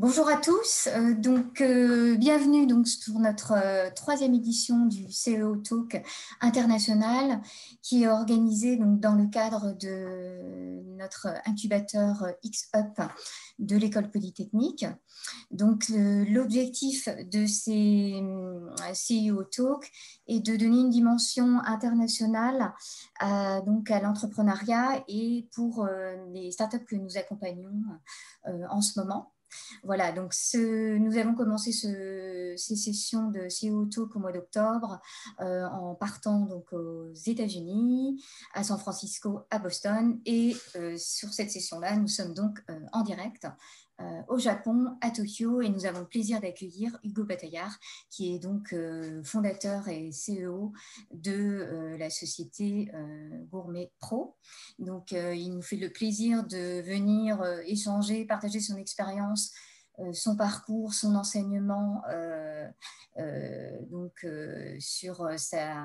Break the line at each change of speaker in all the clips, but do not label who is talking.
Bonjour à tous, bienvenue sur notre troisième édition du CEO Talk international qui est organisé dans le cadre de notre incubateur X-Up de l'École Polytechnique. Donc l'objectif de ces CEO Talk est de donner une dimension internationale à l'entrepreneuriat et pour les startups que nous accompagnons en ce moment. Voilà, donc nous avons commencé ces sessions de CEO Talk au mois d'octobre en partant aux États-Unis, à San Francisco, à Boston. Et sur cette session-là, nous sommes en direct au Japon, à Tokyo, et nous avons le plaisir d'accueillir Hugo Bataillard, qui est fondateur et CEO de la société Gourmet Pro. Donc, il nous fait le plaisir de venir échanger, partager son expérience, son parcours, son enseignement sur sa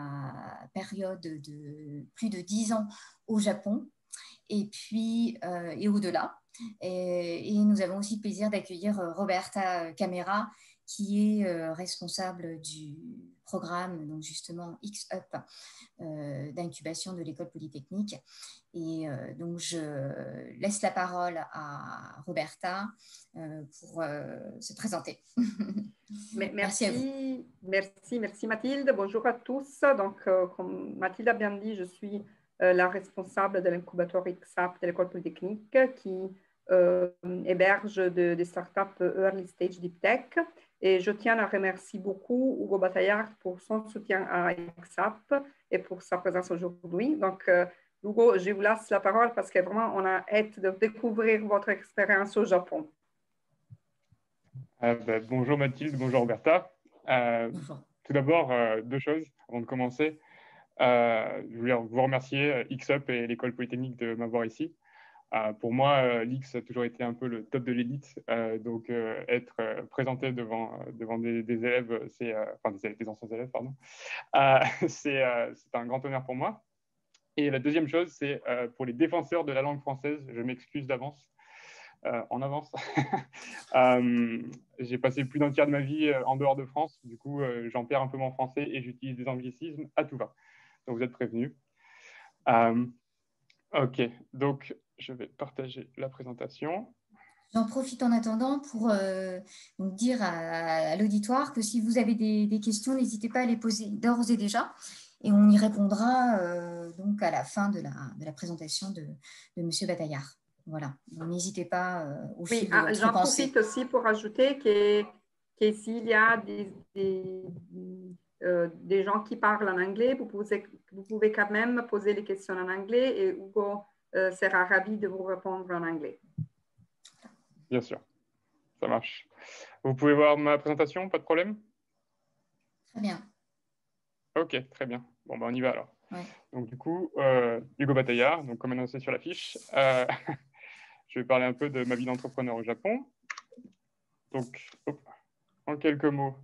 période de plus de 10 ans au Japon et puis et au-delà. Et nous avons aussi le plaisir d'accueillir Roberta Camera, qui est responsable du programme, donc justement X-Up d'incubation de l'École Polytechnique. Et donc, je laisse la parole à Roberta pour se présenter. Merci à vous.
Merci Mathilde. Bonjour à tous. Donc, comme Mathilde a bien dit, je suis la responsable de l'incubateur X-Up de l'École Polytechnique qui héberge des startups Early Stage Deep Tech. Et je tiens à remercier beaucoup Hugo Bataillard pour son soutien à X-Up et pour sa présence aujourd'hui. Donc, Hugo, je vous laisse la parole parce que vraiment, on a hâte de découvrir votre expérience au Japon.
Bonjour Mathilde, bonjour Roberta.
Bonjour.
Tout d'abord, deux choses avant de commencer. Je voulais vous remercier, X-Up et l'École Polytechnique, de m'avoir ici. Pour moi, l'X a toujours été un peu le top de l'élite. Donc, être présenté devant des élèves, des anciens élèves, pardon, c'est un grand honneur pour moi. Et la deuxième chose, c'est pour les défenseurs de la langue française, je m'excuse d'avance. En avance. J'ai passé plus d'un tiers de ma vie en dehors de France. Du coup, j'en perds un peu mon français et j'utilise des anglicismes à tout va. Donc, vous êtes prévenus. OK. Donc, je vais partager la présentation.
J'en profite en attendant pour dire à l'auditoire que si vous avez des questions, n'hésitez pas à les poser d'ores et déjà. Et on y répondra à la fin de la présentation de M. Bataillard. Voilà, n'hésitez pas au fil de votre
j'en
pensée.
Profite aussi pour ajouter que s'il y a des gens qui parlent en anglais, vous pouvez quand même poser les questions en anglais et Hugo sera ravi de vous répondre en anglais.
Bien sûr, ça marche. Vous pouvez voir ma présentation, pas de problème?
Très bien.
OK, très bien. Bon, on y va alors.
Ouais.
Donc, du coup, Hugo Bataillard, donc, comme annoncé sur l'affiche, je vais parler un peu de ma vie d'entrepreneur au Japon. Donc, en quelques mots,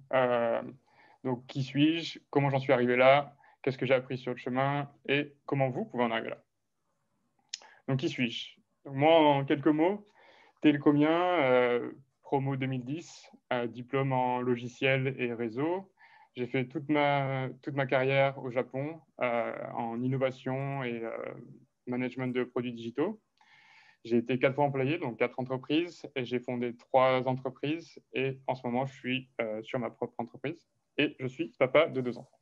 donc, qui suis-je? Comment j'en suis arrivé là? Qu'est-ce que j'ai appris sur le chemin? Et comment vous pouvez en arriver là? Donc, qui suis-je? Moi, en quelques mots, télécomien, promo 2010, diplôme en logiciel et réseau. J'ai fait toute ma carrière au Japon en innovation et management de produits digitaux. J'ai été 4 fois employé, donc 4 entreprises, et j'ai fondé 3 entreprises. Et en ce moment, je suis sur ma propre entreprise et je suis papa de 2 enfants.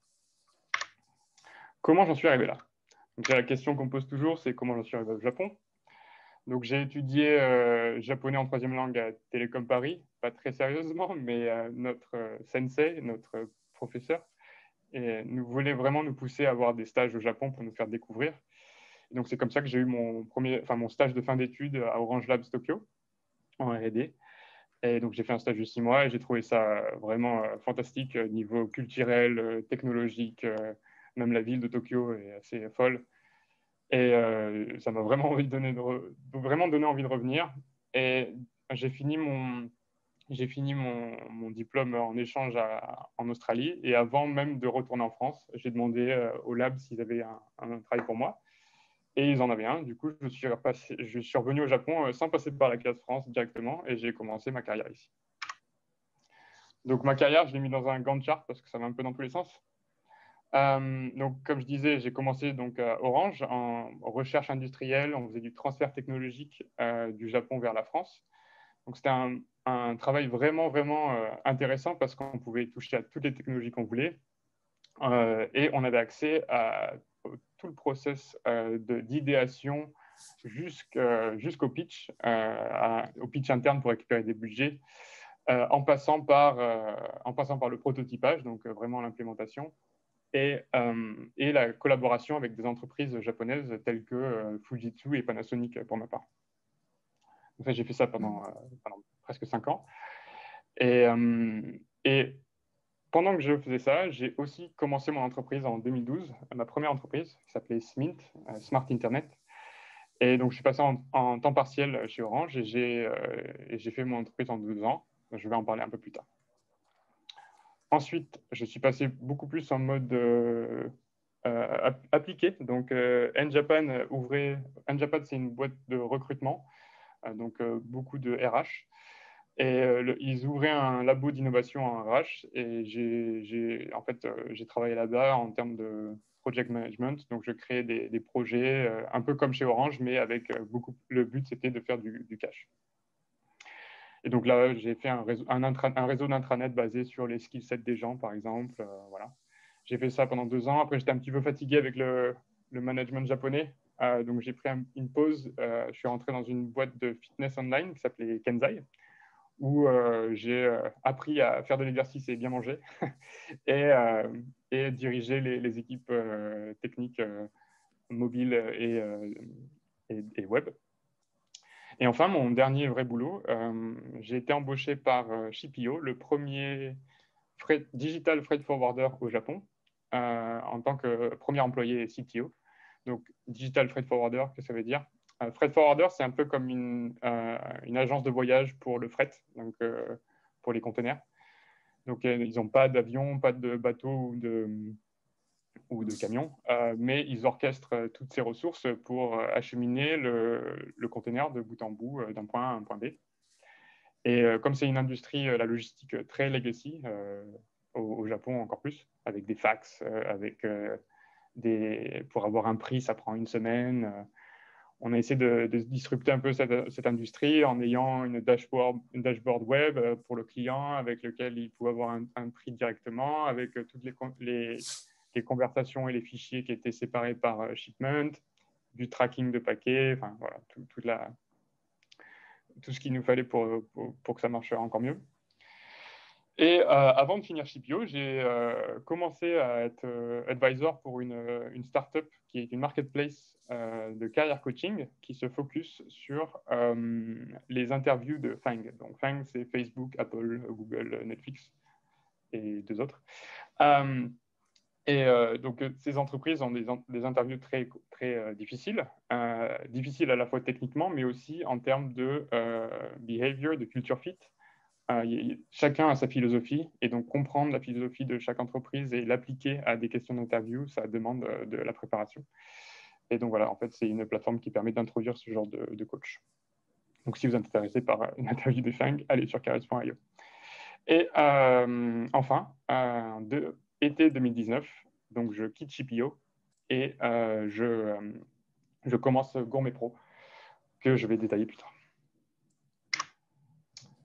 Comment j'en suis arrivé là? Donc, la question qu'on me pose toujours, c'est comment j'en suis arrivé au Japon. Donc, j'ai étudié japonais en 3e langue à Télécom Paris, pas très sérieusement, mais notre sensei, notre professeur, nous voulait vraiment nous pousser à avoir des stages au Japon pour nous faire découvrir. Et donc, c'est comme ça que j'ai eu mon stage de fin d'études à Orange Labs Tokyo, en R&D. Et donc, j'ai fait un stage de 6 mois et j'ai trouvé ça vraiment fantastique, niveau culturel, technologique, même la ville de Tokyo est assez folle. Et ça m'a vraiment donné envie de revenir. Et j'ai fini mon diplôme en échange en Australie. Et avant même de retourner en France, j'ai demandé au lab s'ils avaient un travail pour moi. Et ils en avaient un. Du coup, je suis revenu au Japon sans passer par la case France directement et j'ai commencé ma carrière ici. Donc, ma carrière, je l'ai mis dans un Gantt chart parce que ça va un peu dans tous les sens. Donc, comme je disais, j'ai commencé donc, à Orange en recherche industrielle. On faisait du transfert technologique du Japon vers la France. Donc, c'était un travail vraiment, vraiment intéressant parce qu'on pouvait toucher à toutes les technologies qu'on voulait. Et on avait accès à tout le process d'idéation jusqu'au pitch, au pitch interne pour récupérer des budgets, en passant par le prototypage, donc vraiment l'implémentation, et la collaboration avec des entreprises japonaises telles que Fujitsu et Panasonic pour ma part. En fait, j'ai fait ça pendant presque 5 ans. Et pendant que je faisais ça, j'ai aussi commencé mon entreprise en 2012, ma première entreprise qui s'appelait SMINT, Smart Internet. Et donc, je suis passé en temps partiel chez Orange et j'ai fait mon entreprise en 2 ans. Je vais en parler un peu plus tard. Ensuite, je suis passé beaucoup plus en mode appliqué. Donc, N-Japan, c'est une boîte de recrutement, donc beaucoup de RH. Et ils ouvraient un labo d'innovation en RH et j'ai travaillé là-bas en termes de project management. Donc, je créais des projets un peu comme chez Orange, mais avec le but, c'était de faire du cash. Et donc là, j'ai fait un réseau d'intranet basé sur les skill sets des gens, par exemple. Voilà. J'ai fait ça pendant 2 ans. Après, j'étais un petit peu fatigué avec le management japonais. Donc, j'ai pris une pause. Je suis rentré dans une boîte de fitness online qui s'appelait Kenzai, où j'ai appris à faire de l'exercice et bien manger et diriger les équipes techniques mobiles et web. Et enfin, mon dernier vrai boulot, j'ai été embauché par Shipio, le premier digital freight forwarder au Japon, en tant que premier employé CTO. Donc, digital freight forwarder, qu'est-ce que ça veut dire? Freight forwarder, c'est un peu comme une agence de voyage pour le fret, donc pour les conteneurs. Donc, ils n'ont pas d'avion, pas de bateau ou de camion, mais ils orchestrent toutes ces ressources pour acheminer le conteneur de bout en bout d'un point A à un point B. Et comme c'est une industrie, la logistique, très legacy, au Japon encore plus, avec des fax, pour avoir un prix, ça prend 1 semaine. On a essayé de disrupter un peu cette industrie en ayant une dashboard web pour le client avec lequel il pouvait avoir un prix directement, avec toutes les conversations et les fichiers qui étaient séparés par shipment, du tracking de paquets, enfin voilà, tout ce qu'il nous fallait pour que ça marche encore mieux. Et avant de finir Shipio, j'ai commencé à être advisor pour une startup qui est une marketplace de career coaching qui se focus sur les interviews de FANG. Donc FANG, c'est Facebook, Apple, Google, Netflix et 2 autres. Donc ces entreprises ont des interviews très, très difficiles, difficiles à la fois techniquement, mais aussi en termes de behavior, de culture fit. Chacun a sa philosophie et donc comprendre la philosophie de chaque entreprise et l'appliquer à des questions d'interview, ça demande de la préparation. Et donc voilà, en fait, c'est une plateforme qui permet d'introduire ce genre de coach. Donc si vous êtes intéressé par une interview de FANG, allez sur careers.io. Et enfin, été 2019, donc je quitte Shipio et je commence Gourmet Pro, que je vais détailler plus tard.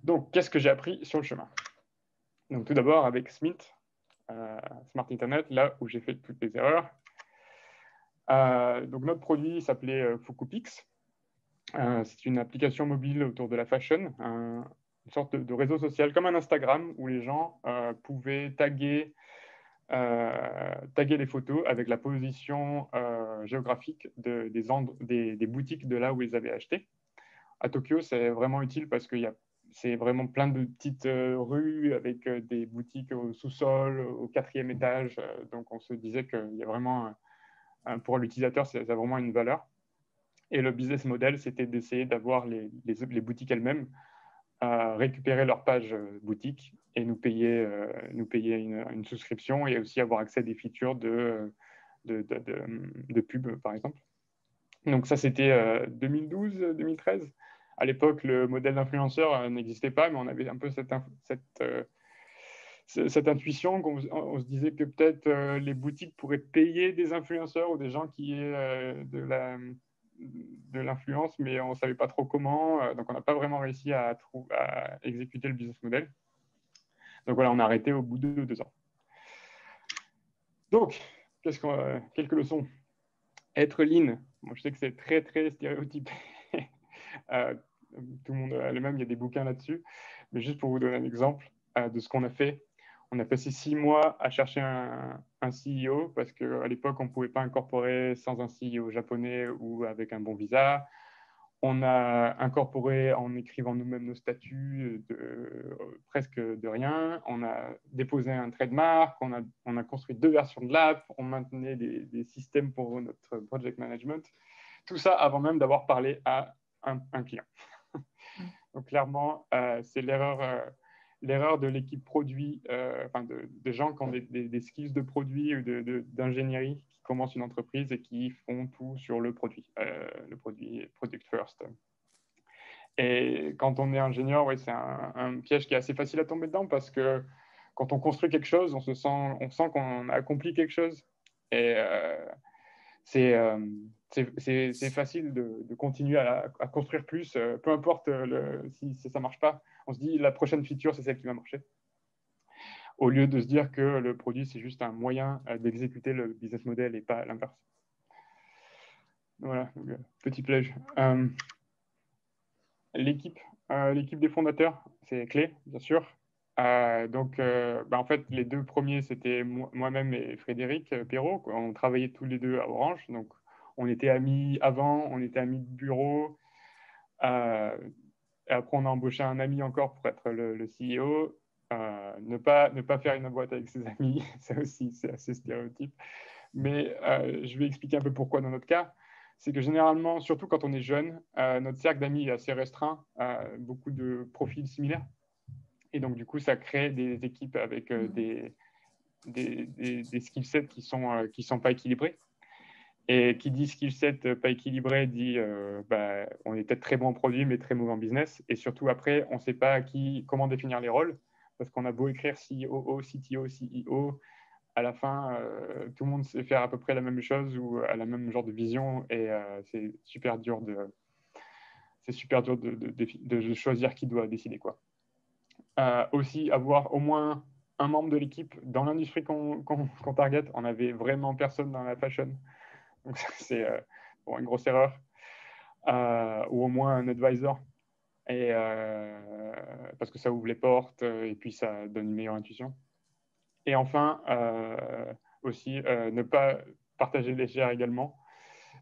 Donc, qu'est-ce que j'ai appris sur le chemin? Donc, tout d'abord, avec SMINT, Smart Internet, là où j'ai fait toutes les erreurs. Donc, notre produit s'appelait Fukupix. C'est une application mobile autour de la fashion, une sorte de réseau social comme un Instagram où les gens pouvaient taguer les photos avec la position géographique des boutiques de là où ils avaient acheté. À Tokyo, c'est vraiment utile parce que c'est vraiment plein de petites rues avec des boutiques au sous-sol, au 4e étage. Donc, on se disait qu'il y a vraiment, pour l'utilisateur, ça a vraiment une valeur. Et le business model, c'était d'essayer d'avoir les boutiques elles-mêmes récupérer leur page boutique et nous payer une souscription et aussi avoir accès à des features de pub, par exemple. Donc ça, c'était 2012-2013. À l'époque, le modèle d'influenceur n'existait pas, mais on avait un peu cette intuition qu'on se disait que peut-être les boutiques pourraient payer des influenceurs ou des gens qui aient de l'influence, mais on ne savait pas trop comment. Donc, on n'a pas vraiment réussi à exécuter le business model. Donc, voilà, on a arrêté au bout de 2 ans. Donc, quelques leçons. Être lean. Moi, je sais que c'est très, très stéréotypé. Tout le monde a le même, il y a des bouquins là-dessus. Mais juste pour vous donner un exemple de ce qu'on a fait, on a passé 6 mois à chercher un CEO parce qu'à l'époque, on ne pouvait pas incorporer sans un CEO japonais ou avec un bon visa. On a incorporé en écrivant nous-mêmes nos statuts presque de rien. On a déposé un trademark, on a construit 2 versions de l'app, on maintenait des systèmes pour notre project management. Tout ça avant même d'avoir parlé à un client. Donc clairement, c'est l'erreur de l'équipe produit, des gens qui ont des skills de produit ou d'ingénierie qui commencent une entreprise et qui font tout sur le produit product first. Et quand on est ingénieur, ouais, c'est un piège qui est assez facile à tomber dedans parce que quand on construit quelque chose, on sent qu'on a accompli quelque chose. Et c'est facile de continuer à construire plus, peu importe si ça ne marche pas. On se dit la prochaine feature, c'est celle qui va marcher. Au lieu de se dire que le produit, c'est juste un moyen d'exécuter le business model et pas l'inverse. Voilà, petit piège. L'équipe des fondateurs, c'est clé, bien sûr. En fait, les 2 premiers, c'était moi-même et Frédéric Perrault. On travaillait tous les 2 à Orange. Donc, on était amis avant, on était amis de bureau. Et après, on a embauché un ami encore pour être le CEO. Ne pas faire une boîte avec ses amis, ça aussi, c'est assez stéréotype. Mais je vais expliquer un peu pourquoi dans notre cas. C'est que généralement, surtout quand on est jeune, notre cercle d'amis est assez restreint, beaucoup de profils similaires. Et donc, du coup, ça crée des équipes avec des skill sets qui sont pas équilibrés. Et qui dit skill set pas équilibré dit on est peut-être très bon en produit, mais très mauvais en business. Et surtout, après, on ne sait pas comment définir les rôles, parce qu'on a beau écrire COO, CTO, CEO, à la fin, tout le monde sait faire à peu près la même chose ou a la même genre de vision, et c'est super dur de choisir qui doit décider quoi. Aussi, avoir au moins un membre de l'équipe dans l'industrie qu'on target. On n'avait vraiment personne dans la fashion. Donc, c'est une grosse erreur. Ou au moins un advisor. Et, parce que ça ouvre les portes et puis ça donne une meilleure intuition. Et enfin, aussi, ne pas partager les shares également,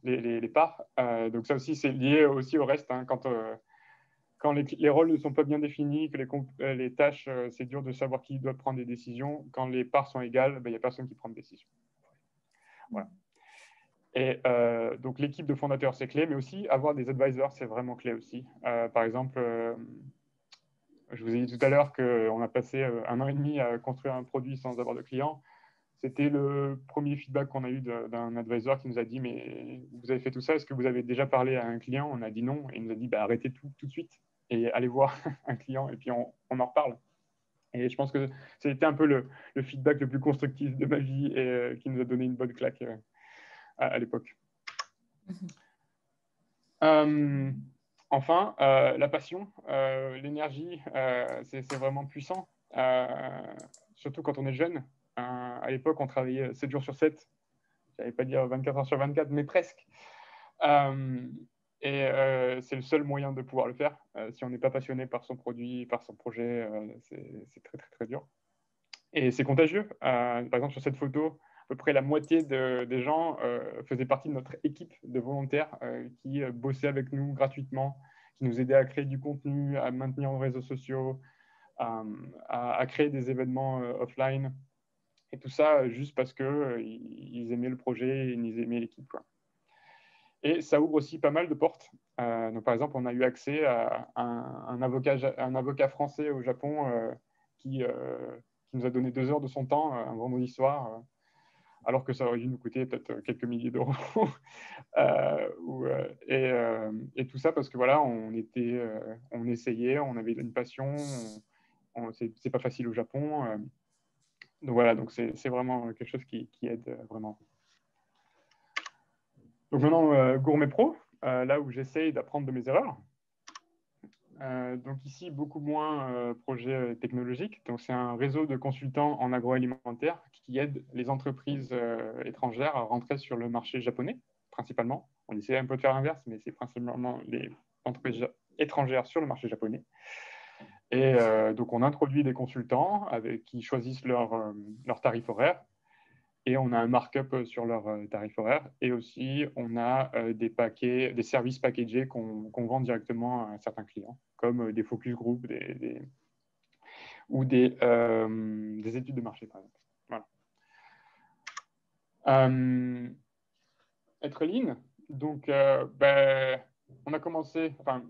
les parts. Donc ça aussi, c'est lié aussi au reste. Hein, quand les rôles ne sont pas bien définis, que les tâches, c'est dur de savoir qui doit prendre des décisions. Quand les parts sont égales, il n'y a personne qui prend de décision. Voilà. Et donc l'équipe de fondateurs, c'est clé, mais aussi avoir des advisors, c'est vraiment clé aussi. Par exemple, je vous ai dit tout à l'heure qu'on a passé 1 an et demi à construire un produit sans avoir de clients. C'était le premier feedback qu'on a eu d'un advisor qui nous a dit « Mais vous avez fait tout ça, est-ce que vous avez déjà parlé à un client ?» On a dit non, et il nous a dit « Arrêtez tout de suite et allez voir un client et puis on en reparle. » Et je pense que c'était un peu le feedback le plus constructif de ma vie et qui nous a donné une bonne claque à l'époque. Enfin, la passion, l'énergie, c'est vraiment puissant, surtout quand on est jeune. À l'époque, on travaillait 7 jours sur 7. Je n'allais pas dire 24 heures sur 24, mais presque. C'est le seul moyen de pouvoir le faire. Si on n'est pas passionné par son produit, par son projet, c'est très, très, très dur. Et c'est contagieux. Par exemple, sur cette photo, à peu près la moitié des gens faisaient partie de notre équipe de volontaires qui bossaient avec nous gratuitement, qui nous aidaient à créer du contenu, à maintenir nos réseaux sociaux, à créer des événements offline. Et tout ça juste parce qu'ils aimaient le projet et ils aimaient l'équipe, quoi. Et ça ouvre aussi pas mal de portes. Donc, par exemple, on a eu accès à un avocat français au Japon qui nous a donné 2 heures de son temps un vendredi soir alors que ça aurait dû nous coûter peut-être quelques milliers d'euros. Et tout ça parce que voilà, on essayait, on avait une passion, c'est pas facile au Japon. Donc voilà, donc c'est vraiment quelque chose qui aide vraiment. Donc maintenant, Gourmet Pro, là où j'essaye d'apprendre de mes erreurs. Donc ici, beaucoup moins projet technologique. Donc c'est un réseau de consultants en agroalimentaire qui aide les entreprises étrangères à rentrer sur le marché japonais, principalement. On essaie un peu de faire l'inverse, mais c'est principalement les entreprises étrangères sur le marché japonais. Et donc on introduit des consultants qui choisissent leur tarif horaire. Et on a un markup sur leur tarif horaire. Et aussi, on a des services packagés qu'on vend directement à certains clients, comme des focus group ou des études de marché, par exemple. Voilà. Être lean. Donc,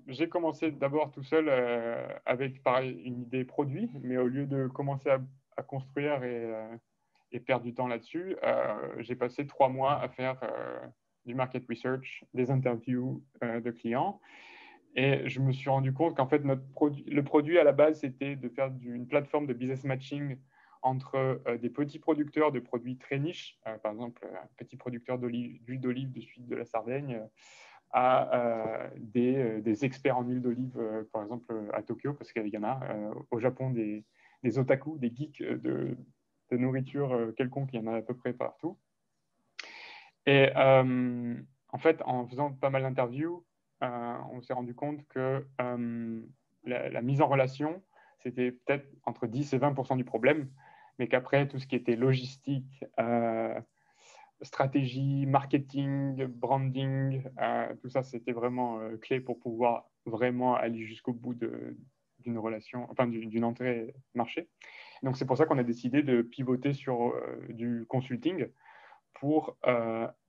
j'ai commencé d'abord tout seul avec pareil, une idée produit, mais au lieu de commencer à construire et perdre du temps là-dessus, j'ai passé 3 mois à faire du market research, des interviews de clients. Et je me suis rendu compte qu'en fait, le produit à la base, c'était de faire une plateforme de business matching entre des petits producteurs de produits très niches, par exemple un petit producteur d'huile d'olive du sud de la Sardaigne, à des experts en huile d'olive, par exemple à Tokyo, parce qu'il y en a au Japon des otaku, des geeks de nourriture quelconque, il y en a à peu près partout. Et en fait, en faisant pas mal d'interviews, on s'est rendu compte que la mise en relation, c'était peut-être entre 10 et 20% du problème, mais qu'après, tout ce qui était logistique, stratégie, marketing, branding, tout ça, c'était vraiment clé pour pouvoir vraiment aller jusqu'au bout d'une relation, enfin d'une entrée marché. Donc, c'est pour ça qu'on a décidé de pivoter sur du consulting pour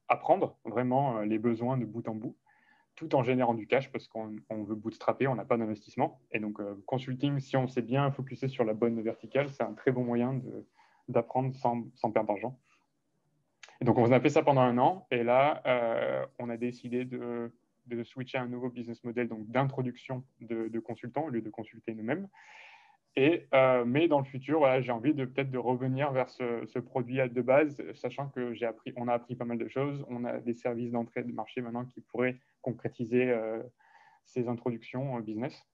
apprendre vraiment les besoins de bout en bout, tout en générant du cash parce qu'on veut bootstrapper, on n'a pas d'investissement. Et donc, consulting, si on s'est bien focusé sur la bonne verticale, c'est un très bon moyen d'apprendre sans perdre d'argent. Et donc, on a fait ça pendant 1 an. Et là, on a décidé de switcher à un nouveau business model, donc d'introduction de consultants au lieu de consulter nous-mêmes. Mais dans le futur, voilà, j'ai envie peut-être de revenir vers ce produit de base, sachant que on a appris pas mal de choses. On a des services d'entrée de marché maintenant qui pourraient concrétiser ces introductions business.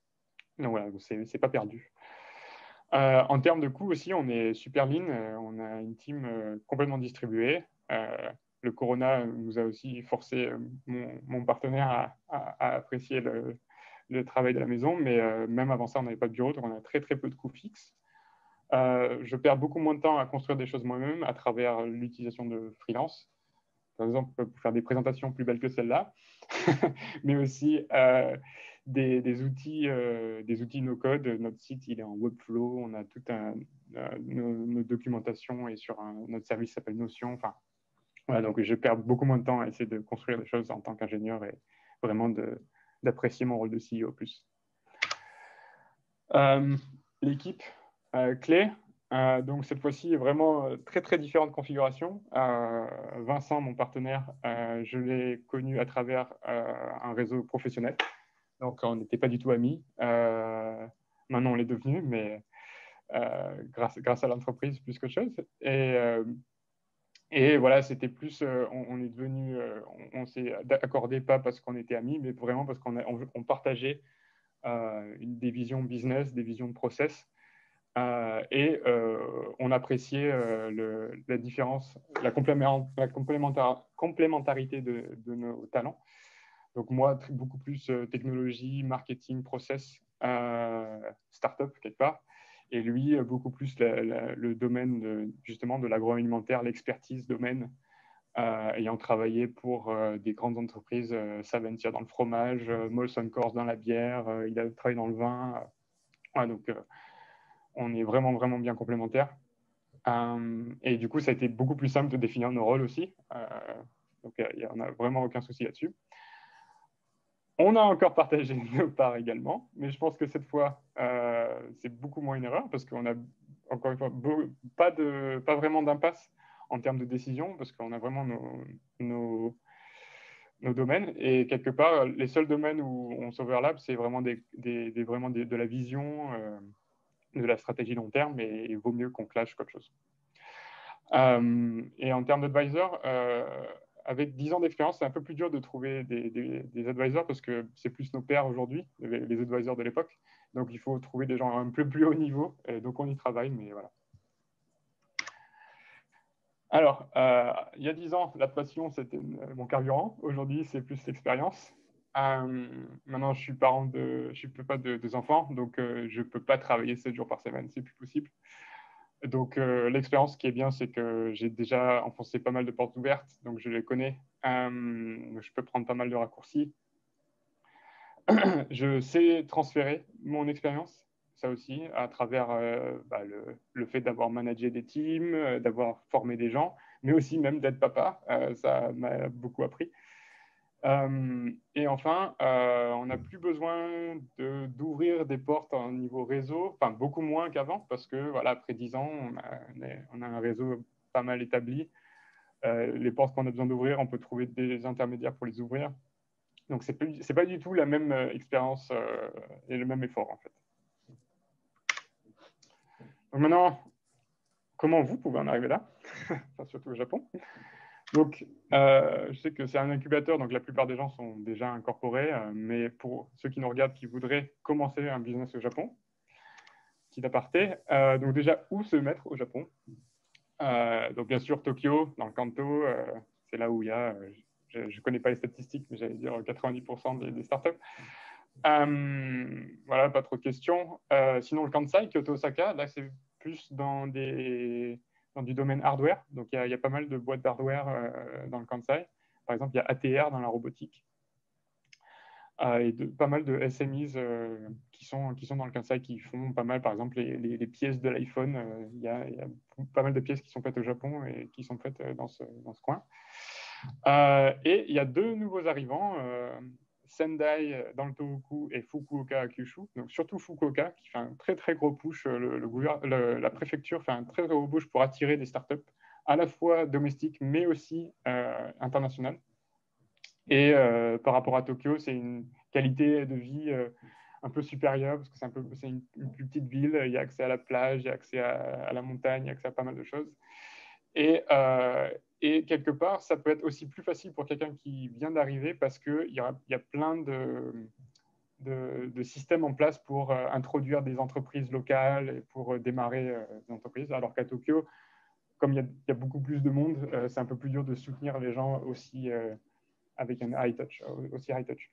Donc voilà, c'est pas perdu. En termes de coûts aussi, on est super lean. On a une team complètement distribuée. Le Corona nous a aussi forcé mon partenaire à apprécier le travail de la maison, mais même avant ça, on n'avait pas de bureau, donc on a très, très peu de coûts fixes. Je perds beaucoup moins de temps à construire des choses moi-même à travers l'utilisation de freelance. Par exemple, pour faire des présentations plus belles que celle-là, mais aussi des outils no-code. Notre site, il est en Webflow, on a toute nos documentations et sur notre service qui s'appelle Notion. Enfin, voilà, donc je perds beaucoup moins de temps à essayer de construire des choses en tant qu'ingénieur et vraiment d'apprécier mon rôle de CEO plus. L'équipe clé, donc cette fois-ci, vraiment très, très différente configuration. Vincent, mon partenaire, je l'ai connu à travers un réseau professionnel. Donc, on n'était pas du tout amis. Maintenant, on l'est devenu, mais grâce à l'entreprise plus qu'autre chose. Et voilà, c'était plus, on est devenu, on s'est accordé pas parce qu'on était amis, mais vraiment parce qu'on partageait des visions business, des visions de process. Et on appréciait la différence, la complémentarité de nos talents. Donc moi, beaucoup plus technologie, marketing, process, start-up quelque part. Et lui, beaucoup plus le domaine justement de l'agroalimentaire, l'expertise domaine, ayant travaillé pour des grandes entreprises, Saventia dans le fromage, Molson Coors dans la bière, il a travaillé dans le vin. Donc, on est vraiment, vraiment bien complémentaires. Et du coup, ça a été beaucoup plus simple de définir nos rôles aussi. Donc, il n'y en a vraiment aucun souci là-dessus. On a encore partagé nos parts également, mais je pense que cette fois, c'est beaucoup moins une erreur parce qu'on a, encore une fois, pas vraiment d'impasse en termes de décision, parce qu'on a vraiment nos domaines. Et quelque part, les seuls domaines où on s'overlap, c'est vraiment, de la vision, de la stratégie long terme, et il vaut mieux qu'on clash qu'autre chose. Et en termes d'advisor, avec 10 ans d'expérience, c'est un peu plus dur de trouver des advisors parce que c'est plus nos pairs aujourd'hui, les advisors de l'époque. Donc, il faut trouver des gens un peu plus haut niveau. Et donc, on y travaille, mais voilà. Alors, il y a 10 ans, la passion, c'était mon carburant. Aujourd'hui, c'est plus l'expérience. Maintenant, je suis parent je ne peux pas deux enfants, donc je ne peux pas travailler 7 jours par semaine. C'est plus possible. Donc, l'expérience qui est bien, c'est que j'ai déjà enfoncé pas mal de portes ouvertes, donc je les connais. Je peux prendre pas mal de raccourcis. Je sais transférer mon expérience, ça aussi, à travers le fait d'avoir managé des teams, d'avoir formé des gens, mais aussi même d'être papa. Ça m'a beaucoup appris. Et enfin, on n'a plus besoin d'ouvrir des portes au niveau réseau, enfin beaucoup moins qu'avant, parce que voilà, après 10 ans, on a un réseau pas mal établi. Les portes qu'on a besoin d'ouvrir, on peut trouver des intermédiaires pour les ouvrir. Donc, c'est pas du tout la même expérience et le même effort, en fait. Donc maintenant, comment vous pouvez en arriver là, enfin, surtout au Japon. Donc, je sais que c'est un incubateur, donc la plupart des gens sont déjà incorporés, mais pour ceux qui nous regardent, qui voudraient commencer un business au Japon, petit aparté, donc déjà, où se mettre au Japon? Donc, bien sûr, Tokyo, dans le Kanto, c'est là où il y a, je ne connais pas les statistiques, mais j'allais dire 90% des startups. Voilà, pas trop de questions. Sinon, le Kansai, Kyoto, Osaka, là, c'est plus dans du domaine hardware. Donc, il y a pas mal de boîtes d'hardware dans le Kansai. Par exemple, il y a ATR dans la robotique. Et pas mal de SMEs qui sont dans le Kansai, qui font pas mal, par exemple, les pièces de l'iPhone. Il y a pas mal de pièces qui sont faites au Japon et qui sont faites dans ce coin. Et il y a 2 nouveaux arrivants, Sendai dans le Tohoku et Fukuoka à Kyushu. Donc surtout Fukuoka qui fait un très très gros push. La préfecture fait un très gros push pour attirer des startups à la fois domestiques mais aussi internationales. Et par rapport à Tokyo, c'est une qualité de vie un peu supérieure parce que c'est une plus petite ville. Il y a accès à la plage, il y a accès à la montagne, il y a accès à pas mal de choses. Et quelque part, ça peut être aussi plus facile pour quelqu'un qui vient d'arriver parce qu'il y a plein de systèmes en place pour introduire des entreprises locales et pour démarrer des entreprises. Alors qu'à Tokyo, comme il y a beaucoup plus de monde, c'est un peu plus dur de soutenir les gens aussi avec un aussi high touch.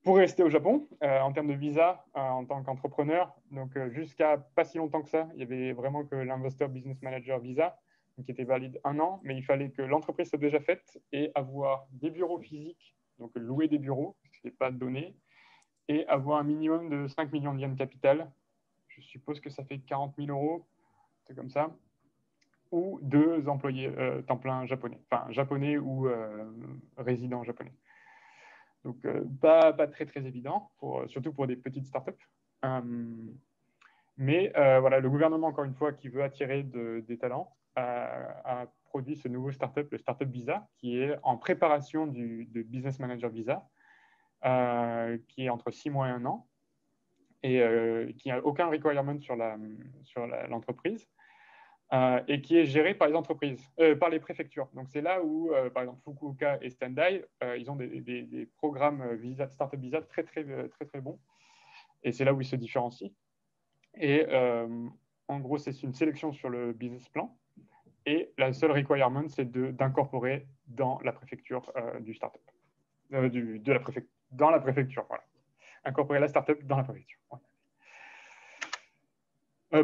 Pour rester au Japon, en termes de visa, en tant qu'entrepreneur, donc jusqu'à pas si longtemps que ça, il y avait vraiment que l'Investor Business Manager Visa, qui était valide 1 an, mais il fallait que l'entreprise soit déjà faite et avoir des bureaux physiques, donc louer des bureaux, ce qui n'est pas donné, et avoir un minimum de 5 millions de yens de capital. Je suppose que ça fait 40 000 €, c'est comme ça, ou 2 employés temps plein japonais, enfin japonais ou résidents japonais. Donc, pas très, très évident, surtout pour des petites startups. Mais voilà, le gouvernement, encore une fois, qui veut attirer des talents, a produit ce nouveau startup, le Startup Visa, qui est en préparation de Business Manager Visa, qui est entre 6 mois et 1 an, et qui n'a aucun requirement sur l'entreprise. Et qui est géré par les entreprises, par les préfectures. Donc, c'est là où, par exemple, Fukuoka et Sendai, ils ont des programmes visa, Startup Visa très, très, très, très bons. Et c'est là où ils se différencient. Et en gros, c'est une sélection sur le business plan. Et la seule requirement, c'est d'incorporer dans la préfecture du startup. Dans la préfecture, voilà. Incorporer la startup dans la préfecture. Voilà.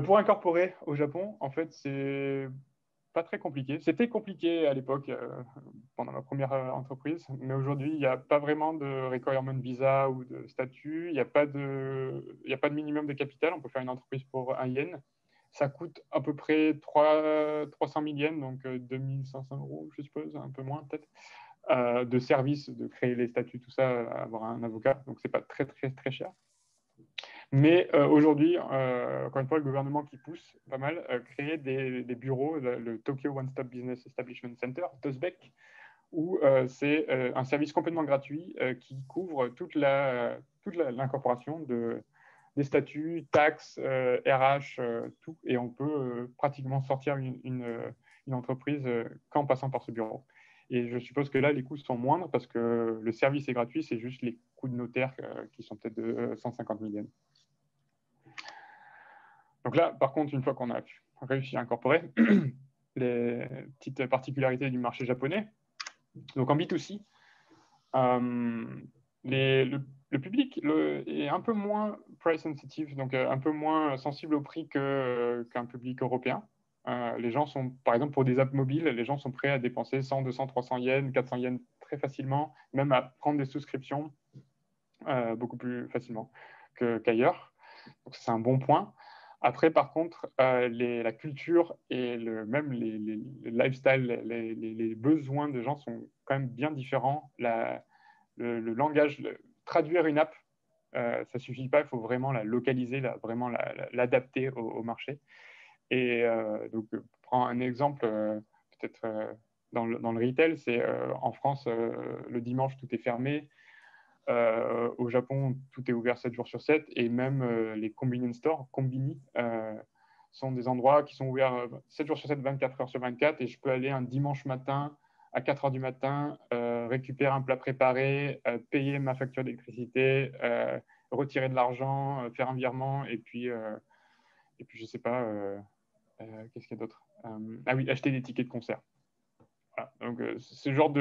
Pour incorporer au Japon, en fait, c'est pas très compliqué. C'était compliqué à l'époque, pendant ma première entreprise, mais aujourd'hui, il n'y a pas vraiment de requirement visa ou de statut. Il n'y a pas de minimum de capital. On peut faire une entreprise pour 1 yen. Ça coûte à peu près 300 000 yens, donc 2 500 €, je suppose, un peu moins peut-être, de service, de créer les statuts, tout ça, avoir un avocat. Donc, c'est pas très, très, très cher. Mais aujourd'hui, encore une fois, le gouvernement qui pousse pas mal créer des bureaux, le Tokyo One Stop Business Establishment Center, TOSBEC, où c'est un service complètement gratuit qui couvre toute l'incorporation des statuts, taxes, RH, tout, et on peut pratiquement sortir une entreprise qu'en passant par ce bureau. Et je suppose que là, les coûts sont moindres parce que le service est gratuit, c'est juste les coûts de notaire qui sont peut-être de 150 000 yens. Donc là, par contre, une fois qu'on a réussi à incorporer les petites particularités du marché japonais, donc en B2C, le public est un peu moins price sensitive, donc un peu moins sensible au prix qu'un public européen. Les gens sont, par exemple, pour des apps mobiles, les gens sont prêts à dépenser 100, 200, 300 yens, 400 yens très facilement, même à prendre des souscriptions beaucoup plus facilement qu'ailleurs. Donc c'est un bon point. Après, par contre, la culture et même les lifestyles, les besoins des gens sont quand même bien différents. Le langage, traduire une app, ça ne suffit pas, il faut vraiment la localiser, vraiment l'adapter au marché. Et donc, prends un exemple, peut-être dans le retail, c'est en France, le dimanche, tout est fermé. Au Japon, tout est ouvert 7 jours sur 7 et même les convenience stores, combini, sont des endroits qui sont ouverts 7 jours sur 7, 24 heures sur 24 et je peux aller un dimanche matin à 4 heures du matin, récupérer un plat préparé, payer ma facture d'électricité, retirer de l'argent, faire un virement et puis je ne sais pas, qu'est-ce qu'il y a d'autre ah oui, acheter des tickets de concert. Voilà. Donc, ce genre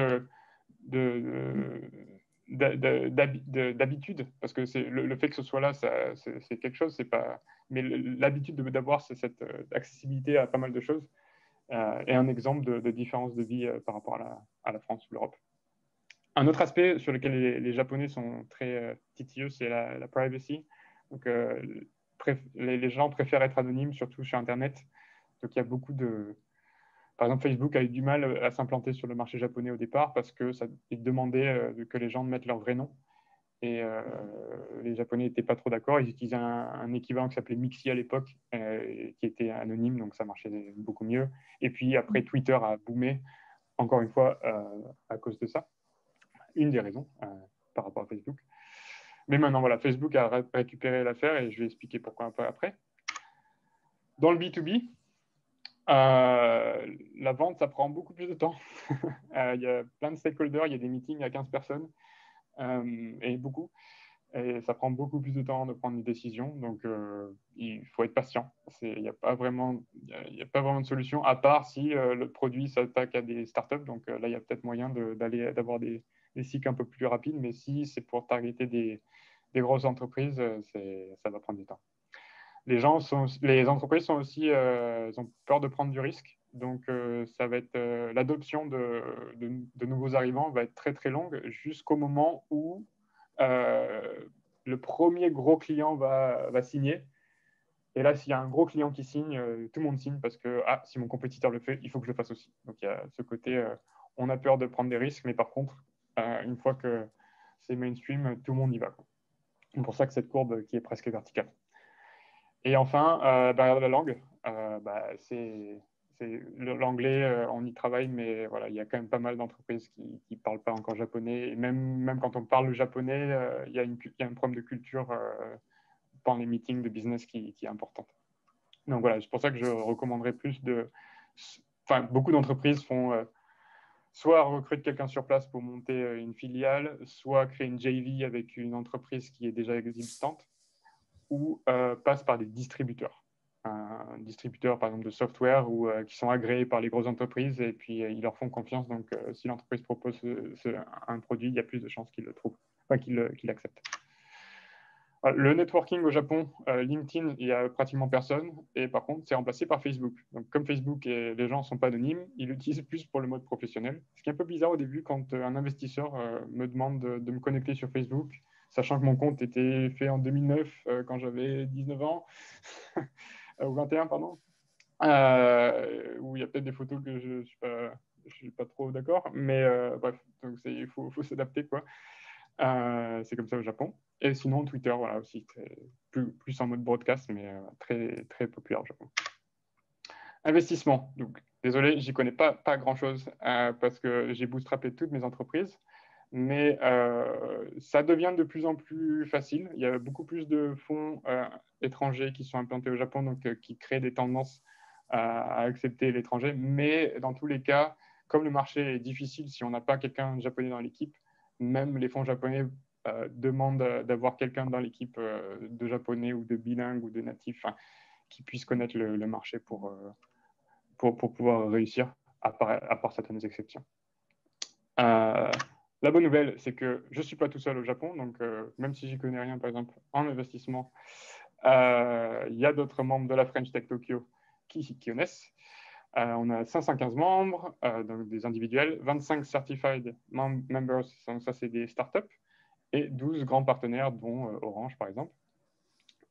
d'habitude, parce que le fait que ce soit là, c'est quelque chose, c'est pas, mais l'habitude d'avoir cette accessibilité à pas mal de choses est un exemple de différence de vie par rapport à la France ou l'Europe. Un autre aspect sur lequel les Japonais sont très titilleux, c'est la privacy. Donc, les gens préfèrent être anonymes, surtout sur Internet. Donc, il y a beaucoup de... Par exemple, Facebook a eu du mal à s'implanter sur le marché japonais au départ parce que ça demandait que les gens mettent leur vrai nom. Et les Japonais n'étaient pas trop d'accord. Ils utilisaient un équivalent qui s'appelait Mixi à l'époque, qui était anonyme, donc ça marchait beaucoup mieux. Et puis après, Twitter a boomé, encore une fois, à cause de ça. Une des raisons par rapport à Facebook. Mais maintenant, voilà, Facebook a récupéré l'affaire et je vais expliquer pourquoi un peu après. Dans le B2B, la vente, ça prend beaucoup plus de temps. Il y a plein de stakeholders, il y a des meetings à 15 personnes et beaucoup. Et ça prend beaucoup plus de temps de prendre une décision. Donc, il faut être patient. Il n'y a pas vraiment de solution, à part si le produit s'attaque à des startups. Donc, là, il y a peut-être moyen d'avoir des cycles un peu plus rapides. Mais si c'est pour targeter des grosses entreprises, ça va prendre du temps. Les entreprises sont aussi, ont peur de prendre du risque. Donc, ça va être l'adoption de nouveaux arrivants va être très, très longue jusqu'au moment où le premier gros client va signer. Et là, s'il y a un gros client qui signe, tout le monde signe parce que si mon compétiteur le fait, il faut que je le fasse aussi. Donc, il y a ce côté, on a peur de prendre des risques, mais par contre, une fois que c'est mainstream, tout le monde y va. C'est pour ça que cette courbe qui est presque verticale. Et enfin, la langue, c'est l'anglais, on y travaille, mais voilà, il y a quand même pas mal d'entreprises qui ne parlent pas encore japonais. Et même quand on parle le japonais, il y a un problème de culture pendant les meetings de business qui est important. Donc voilà, c'est pour ça que je recommanderais plus beaucoup d'entreprises font soit recruter quelqu'un sur place pour monter une filiale, soit créer une JV avec une entreprise qui est déjà existante, ou passent par des distributeurs. Distributeurs, par exemple, de software qui sont agréés par les grosses entreprises et puis ils leur font confiance. Donc, si l'entreprise propose un produit, il y a plus de chances qu'ils le trouvent, qu'ils l'acceptent. Le networking au Japon, LinkedIn, il n'y a pratiquement personne. Et par contre, c'est remplacé par Facebook. Donc, comme Facebook et les gens ne sont pas anonymes, ils l'utilisent plus pour le mode professionnel. Ce qui est un peu bizarre au début quand un investisseur me demande de me connecter sur Facebook, sachant que mon compte était fait en 2009 quand j'avais 19 ans, ou 21, pardon, où il y a peut-être des photos que je ne suis pas trop d'accord. Mais bref, donc il faut s'adapter, quoi. C'est comme ça au Japon. Et sinon, Twitter, voilà, aussi, plus en mode broadcast, mais très, très populaire au Japon. Investissement. Donc, désolé, j'y connais pas grand-chose parce que j'ai bootstrappé toutes mes entreprises. Mais ça devient de plus en plus facile. Il y a beaucoup plus de fonds étrangers qui sont implantés au Japon, donc qui créent des tendances à accepter l'étranger. Mais dans tous les cas, comme le marché est difficile, si on n'a pas quelqu'un de japonais dans l'équipe, même les fonds japonais demandent d'avoir quelqu'un dans l'équipe de japonais ou de bilingue ou de natif qui puisse connaître le marché pour pouvoir réussir, à part certaines exceptions. La bonne nouvelle, c'est que je ne suis pas tout seul au Japon, donc même si j'y connais rien, par exemple, en investissement, il y a d'autres membres de la French Tech Tokyo qui connaissent. On a 515 membres, donc des individuels, 25 certified members, donc ça c'est des startups, et 12 grands partenaires, dont Orange par exemple.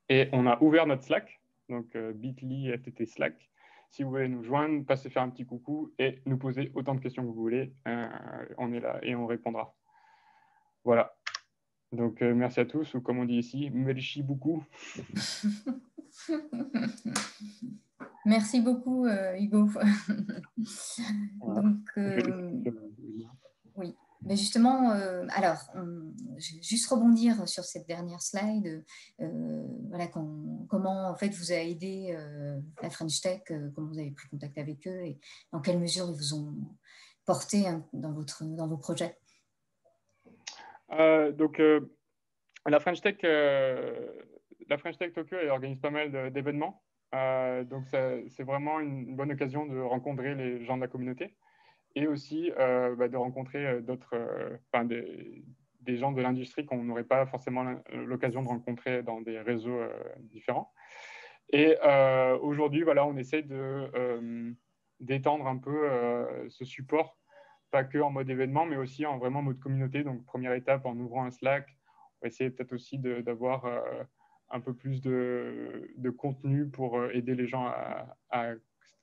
Et on a ouvert notre Slack, donc bit.ly FTT Slack. Si vous voulez nous joindre, passez faire un petit coucou et nous poser autant de questions que vous voulez. On est là et on répondra. Voilà. Donc, merci à tous, ou comme on dit ici, merci beaucoup.
Merci beaucoup, Hugo.
Voilà.
Donc, oui. Mais justement, alors, je vais juste rebondir sur cette dernière slide. Voilà, comment en fait vous a aidé la French Tech, comment vous avez pris contact avec eux et dans quelle mesure ils vous ont porté dans vos projets.
Donc, la French Tech Tokyo, elle organise pas mal d'événements. Donc, c'est vraiment une bonne occasion de rencontrer les gens de la communauté et aussi de rencontrer des gens de l'industrie qu'on n'aurait pas forcément l'occasion de rencontrer dans des réseaux différents. Et aujourd'hui, voilà, on essaie d'étendre un peu ce support, pas que en mode événement, mais aussi en vraiment mode communauté. Donc, première étape, en ouvrant un Slack, on va essayer peut-être aussi d'avoir un peu plus de contenu pour aider les gens à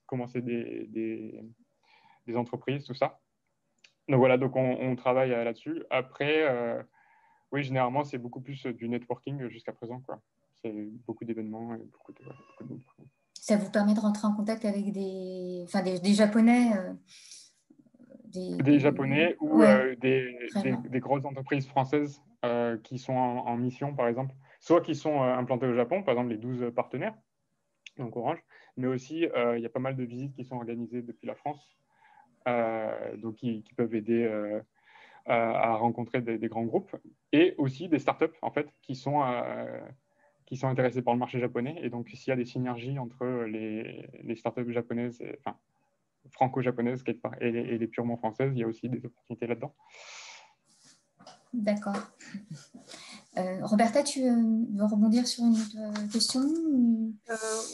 commencer des entreprises, tout ça. Donc voilà, donc on travaille là-dessus. Après, oui, généralement, c'est beaucoup plus du networking jusqu'à présent, quoi. C'est beaucoup d'événements et beaucoup de
Ça vous permet de rentrer en contact avec des Japonais
des Japonais ou
ouais,
des grosses entreprises françaises qui sont en mission, par exemple, soit qui sont implantées au Japon, par exemple les 12 partenaires, donc Orange, mais aussi il y a pas mal de visites qui sont organisées depuis la France, donc qui peuvent aider à rencontrer des grands groupes, et aussi des startups, en fait, qui sont intéressés par le marché japonais. Et donc, s'il y a des synergies entre les startups japonaises, enfin, franco-japonaises et les purement françaises, il y a aussi des opportunités là-dedans.
D'accord. Roberta, tu veux rebondir sur une autre question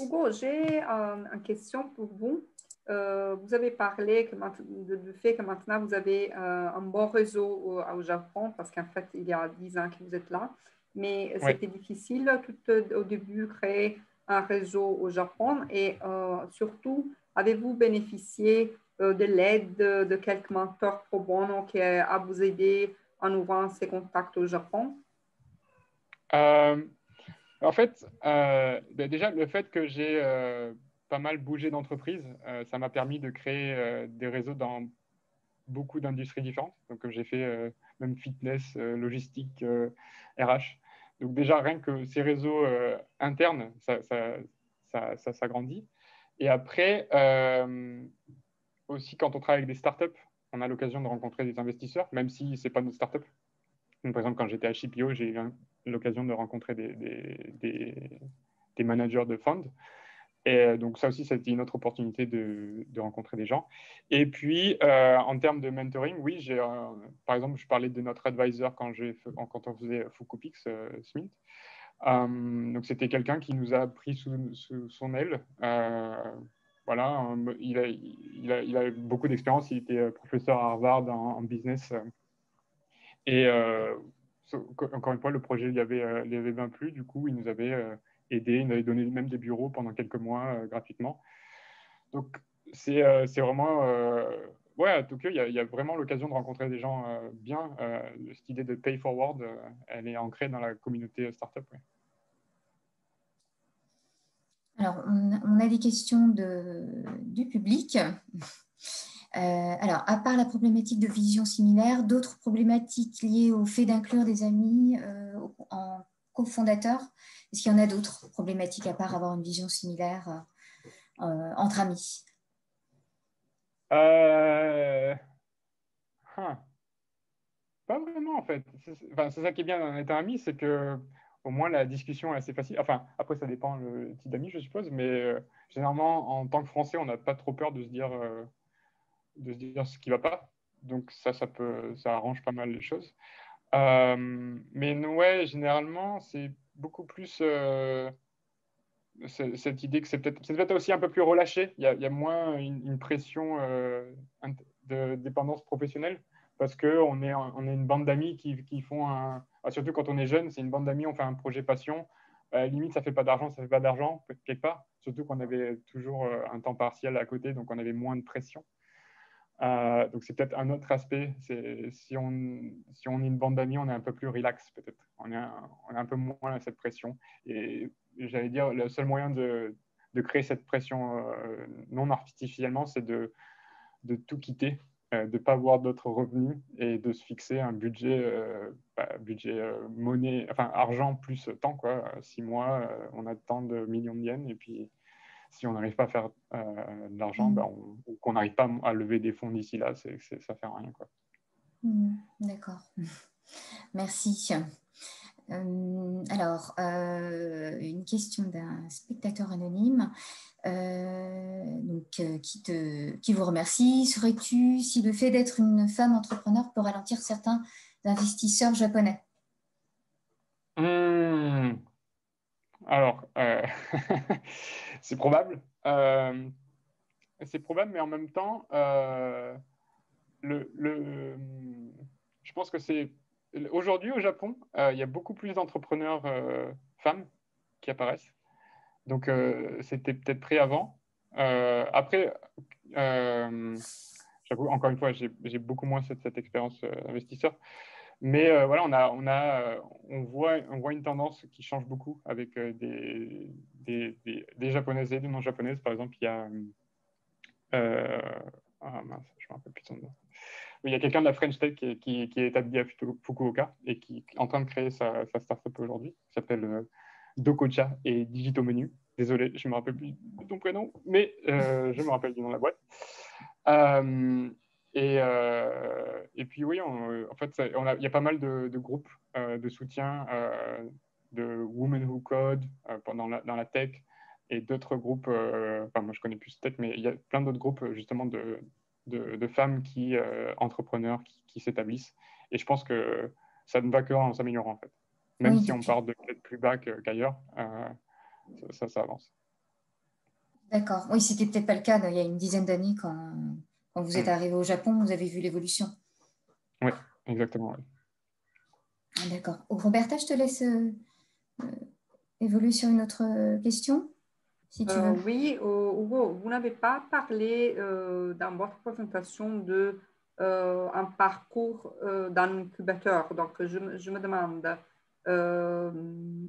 Hugo, j'ai une question pour vous. Vous avez parlé du fait que maintenant vous avez un bon réseau au Japon, parce qu'en fait, il y a 10 ans que vous êtes là, mais c'était difficile tout au début créer un réseau au Japon et surtout, avez-vous bénéficié de l'aide de quelques mentors pro bono qui a vous aidé en ouvrant ces contacts au Japon?
En fait, déjà, le fait que j'ai pas mal bougé d'entreprise, ça m'a permis de créer des réseaux dans beaucoup d'industries différentes. Donc, j'ai fait même fitness, logistique, RH. Donc, déjà, rien que ces réseaux internes, ça s'agrandit. Et après, aussi, quand on travaille avec des startups, on a l'occasion de rencontrer des investisseurs, même si ce n'est pas notre startup. Donc, par exemple, quand j'étais à Shipio, j'ai eu l'occasion de rencontrer des managers de fonds. Et donc, ça aussi, c'était une autre opportunité de rencontrer des gens. Et puis, en termes de mentoring, oui, par exemple, je parlais de notre advisor quand on faisait Fukupix, Smith. Donc, c'était quelqu'un qui nous a pris sous son aile. Voilà, il a beaucoup d'expérience. Il était professeur à Harvard en business. Et encore une fois, le projet lui avait bien plu. Du coup, il nous avait aidé. Il nous avait donné même des bureaux pendant quelques mois gratuitement. Donc, c'est vraiment ouais, à Tokyo, il y a vraiment l'occasion de rencontrer des gens bien. Cette idée de pay forward, elle est ancrée dans la communauté startup. Ouais.
Alors, on a des questions du public. Alors, à part la problématique de vision similaire, d'autres problématiques liées au fait d'inclure des amis en cofondateur, est-ce qu'il y en a d'autres problématiques à part avoir une vision similaire entre amis?
Pas vraiment, en fait. C'est ça qui est bien dans étant ami, c'est que au moins la discussion est assez facile. Enfin, après, ça dépend le type d'amis, je suppose, mais généralement, en tant que Français, on n'a pas trop peur de se dire ce qui ne va pas. Donc ça arrange pas mal les choses. Mais ouais, généralement, c'est beaucoup plus cette idée que c'est peut-être aussi un peu plus relâché. Il y a moins une pression de dépendance professionnelle parce qu'on on est une bande d'amis qui font surtout quand on est jeune, c'est une bande d'amis, on fait un projet passion. Limite, ça ne fait pas d'argent, ça ne fait pas d'argent, quelque part. Surtout qu'on avait toujours un temps partiel à côté, donc on avait moins de pression. Donc c'est peut-être un autre aspect. Si on est une bande d'amis, on est un peu plus relax peut-être. On a un peu moins à cette pression. Et j'allais dire, le seul moyen de créer cette pression non artificiellement, c'est de tout quitter, de ne pas avoir d'autres revenus et de se fixer un budget, monnaie, enfin argent plus temps, quoi. 6 mois, on a tant de millions de yens et puis si on n'arrive pas à faire de l'argent, ou qu'on n'arrive pas à lever des fonds d'ici là, ça ne fait rien, quoi.
D'accord. Merci. Alors, une question d'un spectateur anonyme qui vous remercie. Saurais-tu si le fait d'être une femme entrepreneur peut ralentir certains investisseurs japonais?
Alors, c'est probable. C'est probable, mais en même temps, je pense que c'est aujourd'hui au Japon, il y a beaucoup plus d'entrepreneurs femmes qui apparaissent. Donc, c'était peut-être prêt avant. Après, j'avoue, encore une fois, j'ai beaucoup moins cette expérience investisseur. Mais voilà, on voit une tendance qui change beaucoup avec des japonaises et des non japonaises. Par exemple, il y a mince, je me rappelle plus de son nom. Il y a quelqu'un de la French Tech qui est établi à Fukuoka et qui est en train de créer sa startup aujourd'hui, qui s'appelle Dokocha et Digito Menu. Désolé, je ne me rappelle plus de ton prénom, mais je me rappelle du nom de la boîte. Et puis oui, en fait, il y a pas mal de groupes de soutien de Women Who Code dans la tech et d'autres groupes, moi je connais plus tech, mais il y a plein d'autres groupes justement de femmes entrepreneurs qui s'établissent. Et je pense que ça ne va que en s'améliorant en fait. Même si on part de peut-être plus bas qu'ailleurs, ça avance.
D'accord. Oui, c'était peut-être pas le cas il y a une dizaine d'années quand vous êtes arrivé au Japon, vous avez vu l'évolution.
Oui, exactement. Oui.
D'accord. Roberta, je te laisse évoluer sur une autre question, si tu veux.
Oui, Hugo, vous n'avez pas parlé dans votre présentation de un parcours d'un incubateur. Donc, je me demande,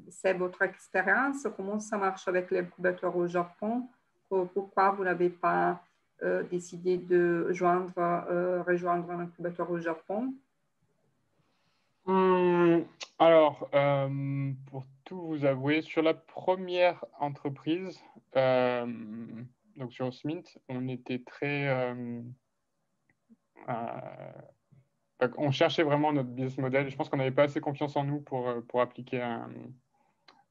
c'est votre expérience, comment ça marche avec l'incubateur au Japon? Pourquoi vous n'avez pas décidé de rejoindre un incubateur au Japon?
Alors, pour tout vous avouer, sur la première entreprise, donc sur Smint, on était on cherchait vraiment notre business model. Je pense qu'on n'avait pas assez confiance en nous pour appliquer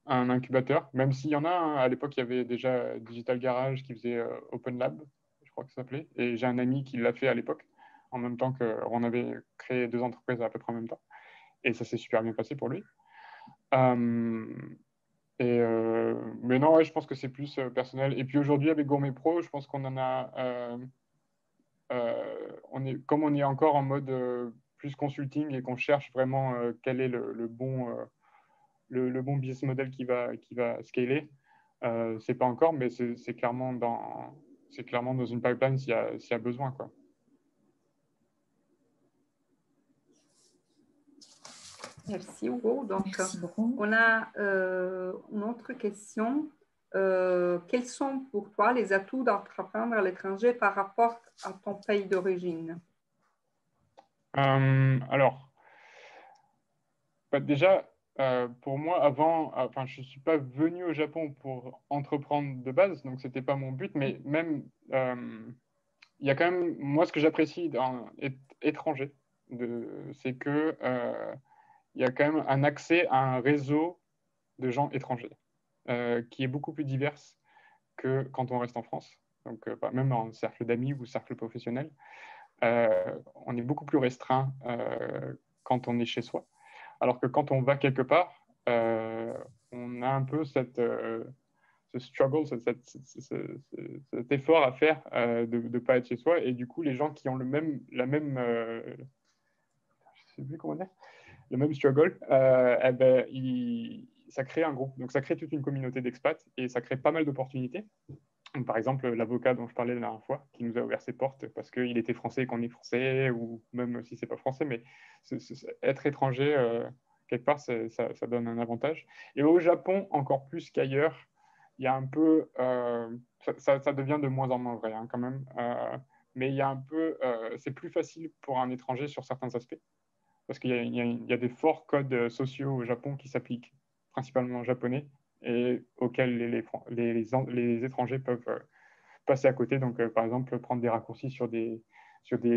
un incubateur, même s'il y en a. À l'époque, il y avait déjà Digital Garage qui faisait Open Lab, je crois que ça s'appelait. Et j'ai un ami qui l'a fait à l'époque, en même temps qu'on avait créé 2 entreprises à peu près en même temps. Et ça s'est super bien passé pour lui. Mais non, ouais, je pense que c'est plus personnel. Et puis aujourd'hui, avec Gourmet Pro, je pense qu'on en a. Comme on est encore en mode plus consulting et qu'on cherche vraiment quel est le bon business model qui va scaler, c'est pas encore, mais c'est clairement dans une pipeline s'il y a besoin, quoi.
Merci Hugo. Donc,
Merci beaucoup.
on a une autre question. Quels sont pour toi les atouts d'entreprendre à l'étranger par rapport à ton pays d'origine?
Alors, déjà, pour moi, enfin, je ne suis pas venu au Japon pour entreprendre de base, donc ce n'était pas mon but, mais même, il y a quand même, moi, ce que j'apprécie dans être étranger, c'est que il y a quand même un accès à un réseau de gens étrangers qui est beaucoup plus divers que quand on reste en France. Donc, même en cercle d'amis ou cercle professionnel, on est beaucoup plus restreint quand on est chez soi. Alors que quand on va quelque part, on a un peu ce struggle, cet effort à faire de ne pas être chez soi. Et du coup, les gens qui ont je sais plus comment dire, le même struggle, eh ben, ça crée un groupe. Donc, ça crée toute une communauté d'expats et ça crée pas mal d'opportunités. Par exemple, l'avocat dont je parlais la dernière fois, qui nous a ouvert ses portes parce qu'il était français et qu'on est français, ou même si c'est pas français, mais être étranger, quelque part, ça donne un avantage. Et au Japon, encore plus qu'ailleurs, il y a un peu, ça devient de moins en moins vrai hein, quand même, mais il y a un peu, c'est plus facile pour un étranger sur certains aspects, parce qu'il y a des forts codes sociaux au Japon qui s'appliquent principalement en japonais et auxquels les étrangers peuvent passer à côté. Donc, par exemple, prendre des raccourcis sur des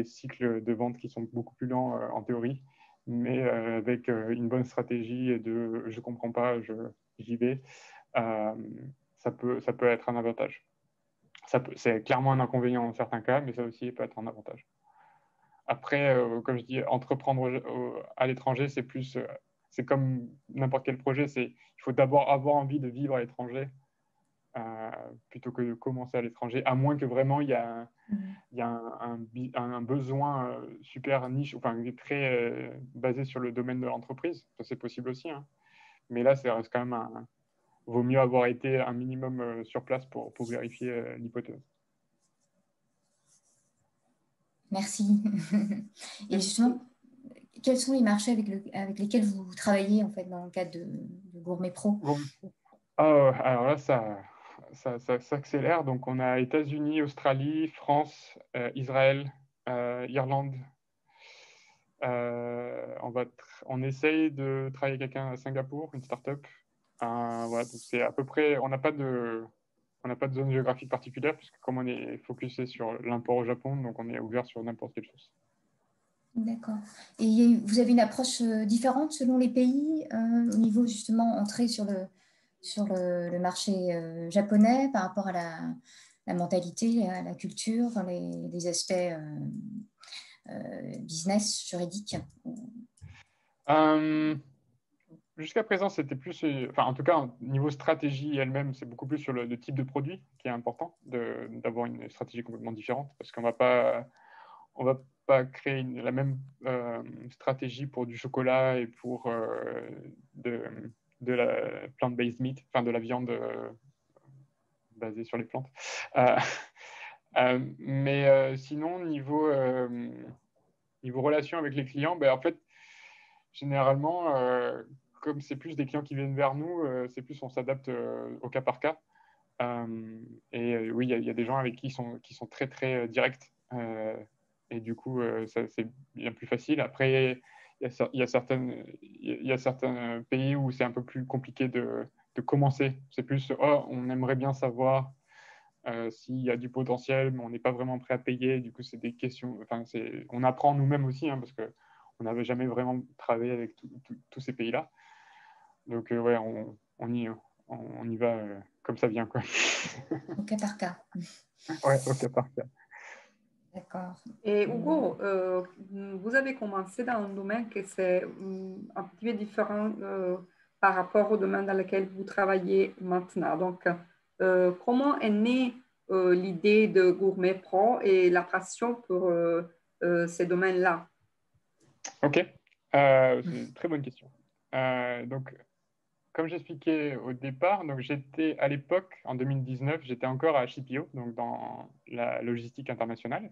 cycles de vente qui sont beaucoup plus lents en théorie, mais avec une bonne stratégie de je ne comprends pas, j'y vais, ça peut être un avantage. C'est clairement un inconvénient en certains cas, mais ça aussi peut être un avantage. Après, comme je dis, entreprendre à l'étranger, c'est comme n'importe quel projet. Il faut d'abord avoir envie de vivre à l'étranger plutôt que de commencer à l'étranger, à moins que vraiment il y a un besoin super niche, enfin très basé sur le domaine de l'entreprise. Ça, c'est possible aussi. Hein. Mais là, ça reste quand même vaut mieux avoir été un minimum sur place pour vérifier l'hypothèse.
Merci. Et justement, quels sont les marchés avec lesquels vous travaillez en fait dans le cadre de Gourmet Pro?
Alors là, ça s'accélère. Donc, on a États-Unis, Australie, France, Israël, Irlande. On essaye de travailler avec quelqu'un à Singapour, une start-up. Voilà, donc c'est à peu près, on n'a pas de zone géographique particulière, puisque comme on est focusé sur l'import au Japon, donc on est ouvert sur n'importe quelle chose.
D'accord. Et vous avez une approche différente selon les pays au niveau justement entrée sur le marché japonais par rapport à la mentalité, à la culture, les aspects business, juridiques?
Jusqu'à présent, c'était plus, enfin en tout cas, niveau stratégie elle-même, c'est beaucoup plus sur le type de produit qui est important, d'avoir une stratégie complètement différente, parce qu'on va pas créer la même stratégie pour du chocolat et pour de la plant-based meat, enfin de la viande basée sur les plantes. Mais sinon, niveau relation avec les clients, ben, en fait, généralement, comme c'est plus des clients qui viennent vers nous, c'est plus on s'adapte au cas par cas. Oui, il y a des gens avec qui sont très, très directs. Et du coup, c'est bien plus facile. Après, il y a certains pays où c'est un peu plus compliqué de commencer. C'est plus, oh, on aimerait bien savoir s'il y a du potentiel, mais on n'est pas vraiment prêt à payer. Du coup, c'est des questions. Enfin, on apprend nous-mêmes aussi, hein, parce qu'on n'avait jamais vraiment travaillé avec tous ces pays-là. Donc, ouais, on y va comme ça vient, quoi.
Au cas par cas.
Ouais, au cas par cas.
D'accord.
Et Hugo, vous avez commencé dans un domaine qui c'est un petit peu différent par rapport au domaine dans lequel vous travaillez maintenant. Donc, comment est née l'idée de Gourmet Pro et la passion pour ces domaines-là?
Ok, c'est une très bonne question. Donc, comme j'expliquais au départ, donc j'étais à l'époque, en 2019, j'étais encore à Shipio, donc dans la logistique internationale.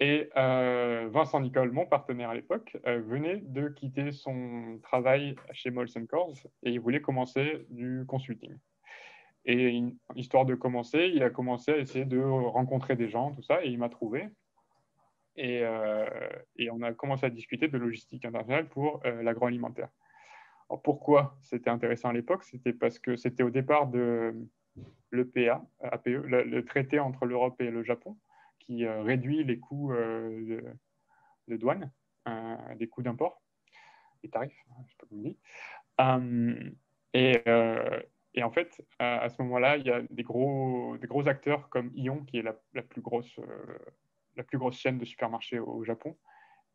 Et Vincent Nicole, mon partenaire à l'époque, venait de quitter son travail chez Molson Coors et il voulait commencer du consulting. Et histoire de commencer, il a commencé à essayer de rencontrer des gens, tout ça, et il m'a trouvé. Et on a commencé à discuter de logistique internationale pour l'agroalimentaire. Alors pourquoi c'était intéressant à l'époque? C'était parce que c'était au départ de l'EPA, APE, le traité entre l'Europe et le Japon, qui réduit les coûts de douane, des coûts d'import, les tarifs, je ne sais pas comment on dit. Et en fait, à ce moment-là, il y a des gros acteurs comme Ion, qui est la plus grosse chaîne de supermarchés au Japon,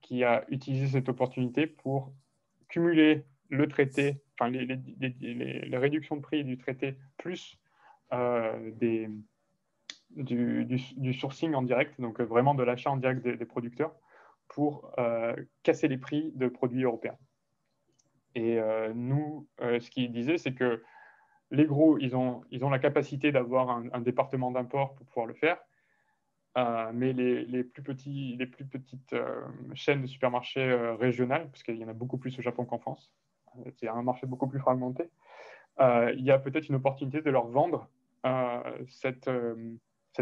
qui a utilisé cette opportunité pour cumuler le traité, enfin les réductions de prix du traité, plus du sourcing en direct, donc vraiment de l'achat en direct des producteurs, pour casser les prix de produits européens. Et nous, ce qu'ils disaient, c'est que les gros, ils ont la capacité d'avoir un département d'import pour pouvoir le faire, mais les plus petites chaînes de supermarchés régionales, parce qu'il y en a beaucoup plus au Japon qu'en France, c'est un marché beaucoup plus fragmenté, il y a peut-être une opportunité de leur vendre cette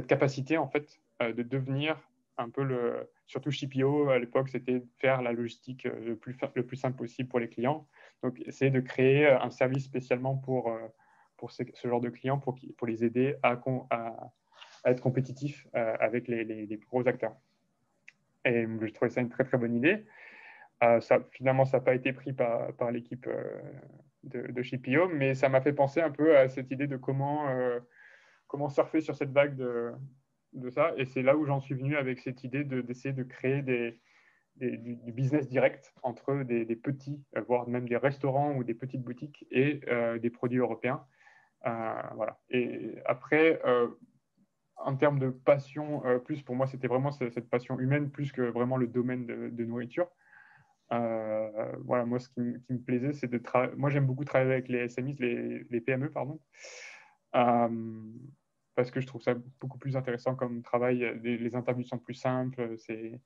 capacité en fait de devenir un peu surtout Shipio à l'époque, c'était de faire la logistique le plus simple possible pour les clients. Donc essayer de créer un service spécialement pour ce genre de clients pour les aider à être compétitifs avec les gros acteurs. Et je trouvais ça une très très bonne idée. Finalement, ça n'a pas été pris par l'équipe de Shipio, mais ça m'a fait penser un peu à cette idée de comment surfer sur cette vague de ça. Et c'est là où j'en suis venu avec cette idée d'essayer de créer du business direct entre des petits, voire même des restaurants ou des petites boutiques et des produits européens. Voilà. Et après, en termes de passion, plus pour moi, c'était vraiment cette passion humaine plus que vraiment le domaine de nourriture. Voilà, moi, ce qui me plaisait, c'est de travailler. Moi, j'aime beaucoup travailler avec les SMI, les PME, pardon, parce que je trouve ça beaucoup plus intéressant comme travail. Les interviews sont plus simples, et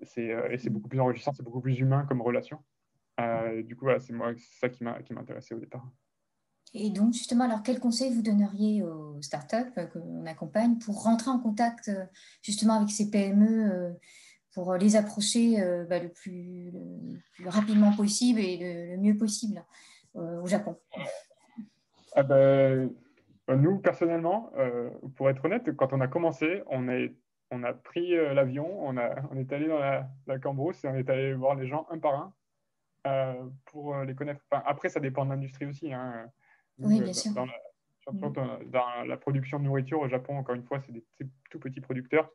c'est beaucoup plus enrichissant, c'est beaucoup plus humain comme relation. Du coup, voilà, c'est ça qui m'intéressait au départ.
Et donc, justement, alors, quel conseil vous donneriez aux startups qu'on accompagne pour rentrer en contact justement avec ces PME pour les approcher le plus rapidement possible et le mieux possible au Japon?
Nous, personnellement, pour être honnête, quand on a commencé, on a pris l'avion, on est allé dans la Cambrousse et on est allé voir les gens un par un pour les connaître. Enfin, après, ça dépend de l'industrie aussi. Hein. Nous,
Oui, bien sûr.
surtout dans la production de nourriture au Japon, encore une fois, c'est des tout petits producteurs.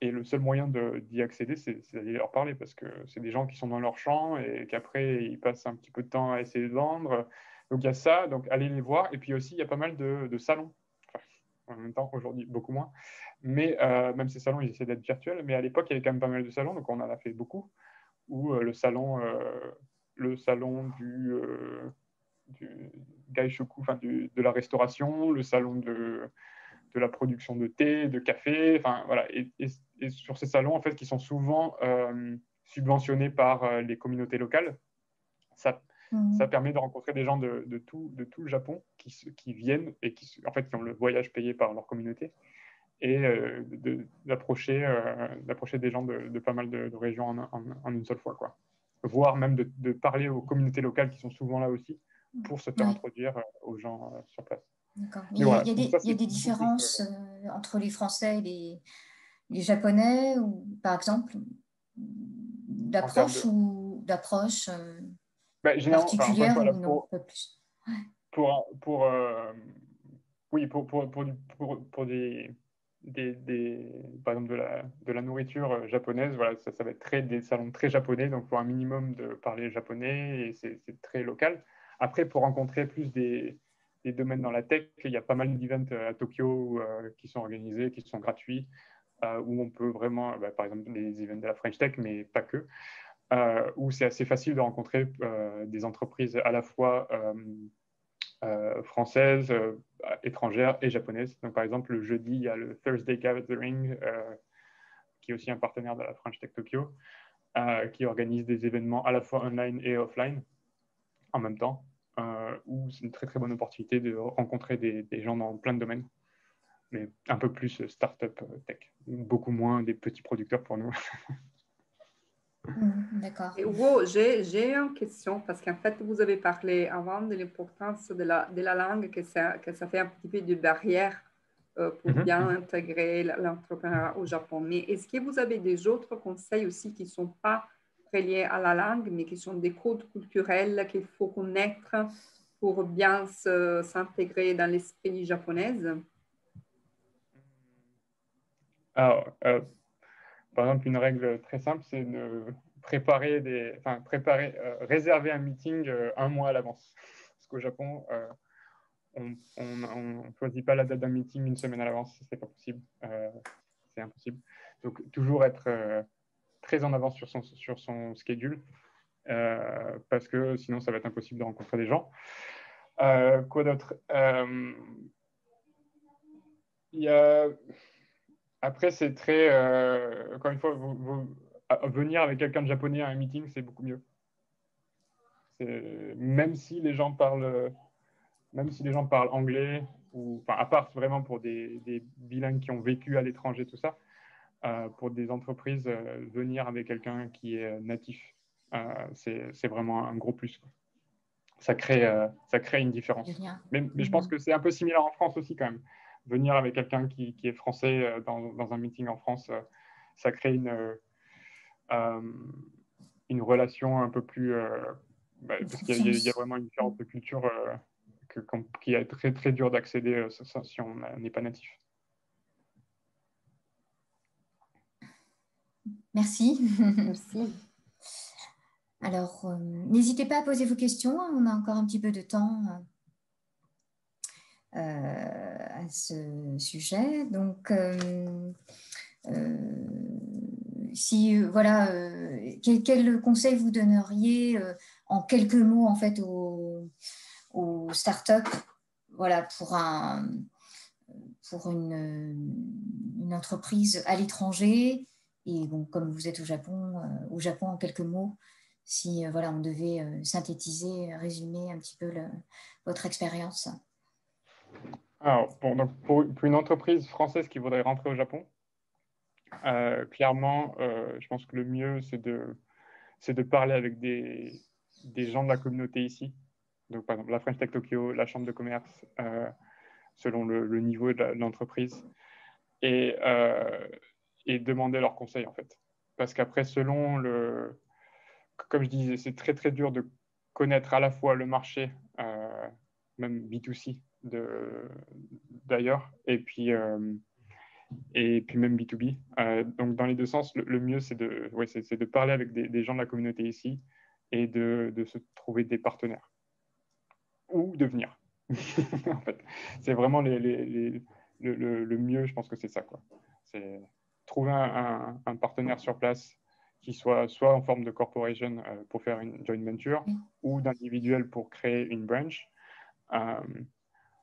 Et le seul moyen d'y accéder, c'est d'aller leur parler parce que c'est des gens qui sont dans leur champ et qu'après, ils passent un petit peu de temps à essayer de vendre. Donc, il y a ça. Donc, allez les voir. Et puis aussi, il y a pas mal de salons. Enfin, en même temps, aujourd'hui, beaucoup moins. Mais même ces salons, ils essaient d'être virtuels. Mais à l'époque, il y avait quand même pas mal de salons. Donc, on en a fait beaucoup. Ou le salon du gaishoku, enfin, de la restauration, le salon de la production de thé, de café, enfin voilà, et sur ces salons en fait qui sont souvent subventionnés par les communautés locales, ça permet de rencontrer des gens de tout le Japon qui viennent et qui ont le voyage payé par leur communauté et d'approcher des gens de pas mal de régions en une seule fois, quoi. Voire même de parler aux communautés locales qui sont souvent là aussi pour se faire introduire aux gens sur place.
D'accord. Il y a des différences entre les Français et les Japonais, ou, par exemple, d'approche particulière ou non, pas plus.
Oui, pour par exemple de la nourriture japonaise, voilà, ça va être des salons très japonais, donc pour un minimum de parler japonais et c'est très local. Après, pour rencontrer plus des domaines dans la tech, il y a pas mal d'events à Tokyo qui sont organisés, qui sont gratuits, où on peut vraiment, par exemple, les events de la French Tech, mais pas que, où c'est assez facile de rencontrer des entreprises à la fois françaises, étrangères et japonaises. Donc, par exemple, le jeudi, il y a le Thursday Gathering qui est aussi un partenaire de la French Tech Tokyo, qui organise des événements à la fois online et offline en même temps, où c'est une très très bonne opportunité de rencontrer des gens dans plein de domaines, mais un peu plus start-up tech, beaucoup moins des petits producteurs pour nous.
D'accord.
Et Hugo, j'ai une question parce qu'en fait, vous avez parlé avant de l'importance de la langue, que ça fait un petit peu de barrière pour bien intégrer l'entrepreneuriat au Japon. Mais est-ce que vous avez des autres conseils aussi qui ne sont pas très liés à la langue, mais qui sont des codes culturels qu'il faut connaître pour bien s'intégrer dans l'esprit japonais?
Alors, par exemple, une règle très simple, c'est de réserver un meeting un mois à l'avance. Parce qu'au Japon, on ne choisit pas la date d'un meeting une semaine à l'avance, c'est pas possible, c'est impossible. Donc, toujours être très en avance sur son schedule, parce que sinon, ça va être impossible de rencontrer des gens. Quoi d'autre? Après, c'est très, encore une fois, venir avec quelqu'un de japonais à un meeting, c'est beaucoup mieux. Même si les gens parlent anglais, ou à part vraiment pour des bilingues qui ont vécu à l'étranger, tout ça, pour des entreprises, venir avec quelqu'un qui est natif, c'est vraiment un gros plus, quoi. Ça crée une différence. Mais je pense que c'est un peu similaire en France aussi quand même. Venir avec quelqu'un qui est français dans un meeting en France, ça crée une relation un peu plus... parce qu'il y a vraiment une différence de culture qui est très, très dur d'accéder si on n'est pas natif.
Merci.
Merci.
Alors, n'hésitez pas à poser vos questions. On a encore un petit peu de temps à ce sujet. Donc, quel conseil vous donneriez en quelques mots en fait aux startups, voilà, pour une entreprise à l'étranger, et bon, comme vous êtes au Japon en quelques mots, si voilà, on devait synthétiser, résumer un petit peu votre expérience.
Alors, donc pour une entreprise française qui voudrait rentrer au Japon, clairement, je pense que le mieux, c'est de parler avec des gens de la communauté ici. Donc, par exemple, la French Tech Tokyo, la chambre de commerce, selon le niveau de l'entreprise, et demander leurs conseils, en fait. Parce qu'après, comme je disais, c'est très, très dur de connaître à la fois le marché, même B2C d'ailleurs, et puis même B2B. Donc, dans les deux sens, le mieux, c'est de parler avec des gens de la communauté ici et de se trouver des partenaires. Ou de venir. En fait, c'est vraiment le mieux, je pense que c'est ça, quoi. C'est trouver un partenaire sur place qui soit en forme de corporation pour faire une joint venture, ou d'individuel pour créer une branch,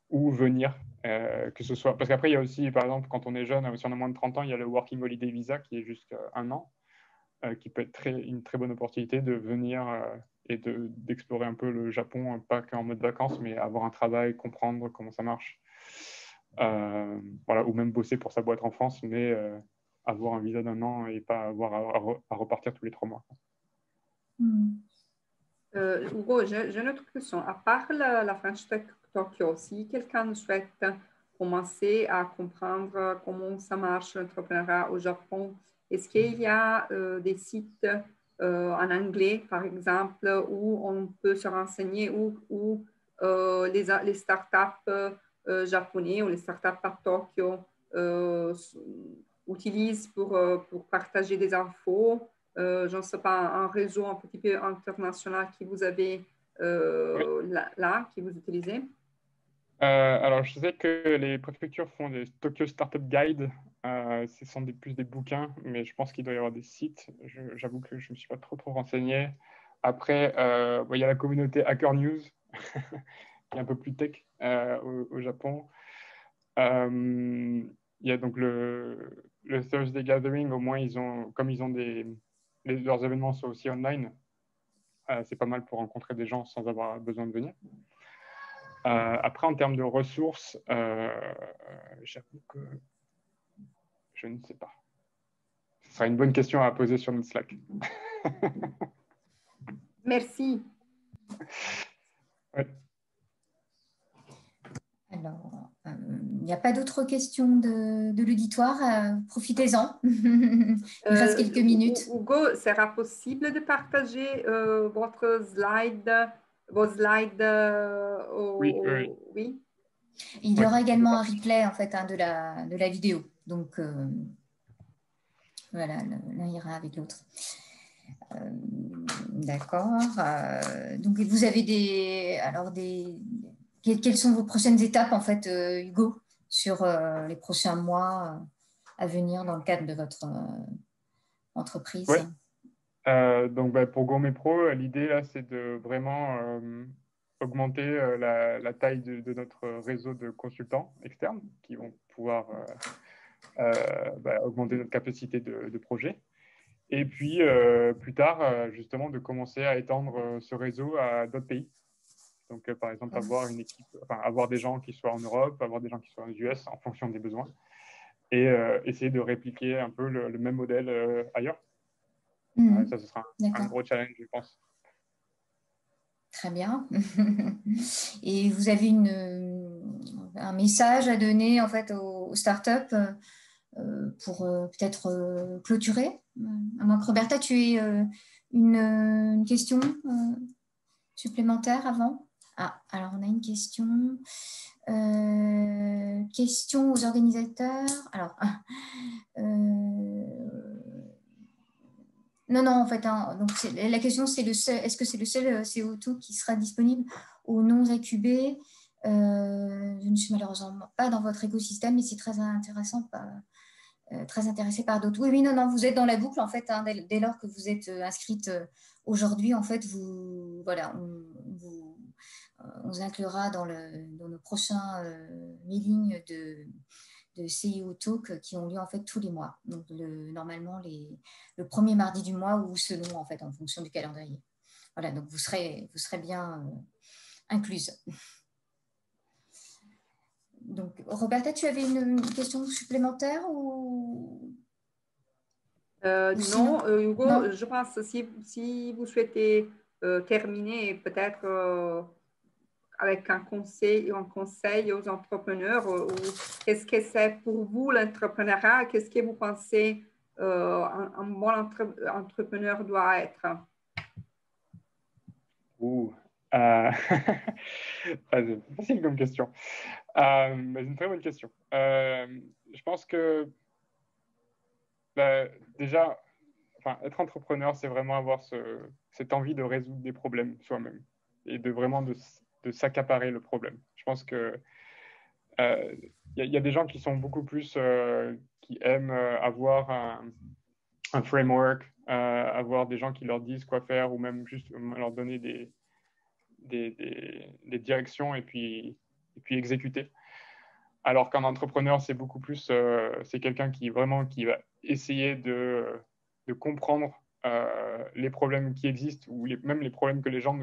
ou venir, que ce soit... Parce qu'après, il y a aussi, par exemple, quand on est jeune, si on a moins de 30 ans, il y a le Working Holiday Visa qui est juste un an, qui peut être une très bonne opportunité de venir et d'explorer un peu le Japon, pas qu'en mode vacances, mais avoir un travail, comprendre comment ça marche. Voilà, ou même bosser pour sa boîte en France, mais avoir un visa d'1 an et pas avoir à repartir tous les 3 mois.
Hugo, j'ai une autre question. À part la French Tech Tokyo, si quelqu'un souhaite commencer à comprendre comment ça marche l'entrepreneuriat au Japon, est-ce qu'il y a des sites en anglais, par exemple, où on peut se renseigner, où les startups japonais ou les startups à Tokyo utilisent pour partager des infos? Je ne sais pas, un réseau un petit peu international qui vous avez là, qui vous utilisez?
Alors, je sais que les préfectures font des Tokyo Startup Guide. Ce sont plus des bouquins, mais je pense qu'il doit y avoir des sites. J'avoue que je ne me suis pas trop renseigné. Après, il y a la communauté Hacker News, qui est un peu plus tech au Japon. il y a donc le Thursday Gathering, au moins, comme ils ont leurs événements sont aussi online, c'est pas mal pour rencontrer des gens sans avoir besoin de venir. Après, en termes de ressources, j'avoue que je ne sais pas. Ce sera une bonne question à poser sur notre Slack.
Merci.
Ouais.
Alors, il n'y a pas d'autres questions de l'auditoire. Profitez-en. Il reste quelques minutes.
Hugo, sera possible de partager vos slides
oui.
Il y aura également un replay en fait, de la vidéo. Donc, voilà, l'un ira avec l'autre. D'accord. Donc, vous avez quelles sont vos prochaines étapes, en fait, Hugo, sur les prochains mois à venir dans le cadre de votre entreprise?
Ouais. Donc, pour Gourmet Pro, l'idée, là, c'est de vraiment augmenter la taille de notre réseau de consultants externes qui vont pouvoir augmenter notre capacité de projet. Et puis, plus tard, justement, de commencer à étendre ce réseau à d'autres pays. Donc, par exemple, avoir des gens qui soient en Europe, avoir des gens qui soient aux US en fonction des besoins et essayer de répliquer un peu le même modèle ailleurs. Ça, ce sera un gros challenge, je pense.
Très bien. Et vous avez un message à donner en fait aux startups pour peut-être clôturer. À moins que Roberta, tu aies une question supplémentaire avant. Ah, alors on a une question. Question aux organisateurs. Alors, non, en fait, donc la question c'est est-ce que c'est le seul CO2 qui sera disponible aux non-incubés? Je ne suis malheureusement pas dans votre écosystème, mais c'est très intéressant, très intéressé par d'autres. Oui, non, vous êtes dans la boucle en fait, dès lors que vous êtes inscrite aujourd'hui, en fait, on vous inclura dans nos prochains mailings de CEO Talk qui ont lieu en fait tous les mois. Donc normalement le premier mardi du mois ou selon en fait en fonction du calendrier. Voilà, donc vous serez bien incluse. Donc Roberta, tu avais une question supplémentaire ou
non, Hugo,
non.
je pense que si vous souhaitez terminer peut-être avec un conseil aux entrepreneurs, qu'est-ce que c'est pour vous l'entrepreneuriat? Qu'est-ce que vous pensez un bon entrepreneur doit être?
C'est facile comme question. C'est une très bonne question. Je pense que déjà, être entrepreneur, c'est vraiment avoir cette envie de résoudre des problèmes soi-même et de vraiment de s'accaparer le problème. Je pense que y a des gens qui sont beaucoup plus qui aiment avoir un framework, avoir des gens qui leur disent quoi faire ou même juste leur donner des directions et puis exécuter. Alors qu'un entrepreneur, c'est beaucoup plus, c'est quelqu'un qui va essayer de comprendre les problèmes qui existent ou même les problèmes que les gens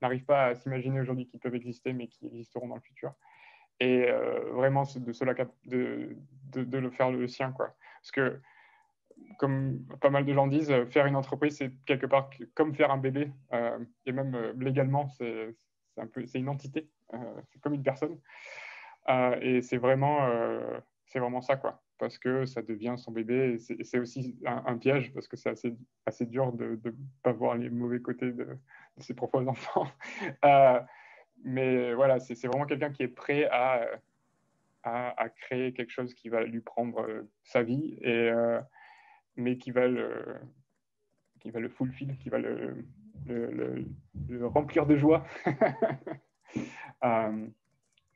n'arrivent pas à s'imaginer aujourd'hui qui peuvent exister mais qui existeront dans le futur. Et vraiment de le faire le sien, quoi. Parce que comme pas mal de gens disent, faire une entreprise, c'est quelque part comme faire un bébé. Et même légalement, c'est une entité. C'est comme une personne. Et c'est vraiment ça, quoi. Parce que ça devient son bébé. Et c'est aussi un piège, parce que c'est assez dur de ne pas voir les mauvais côtés de ses propres enfants. Mais voilà, c'est vraiment quelqu'un qui est prêt à créer quelque chose qui va lui prendre sa vie, mais qui va le fulfill, qui va le remplir de joie.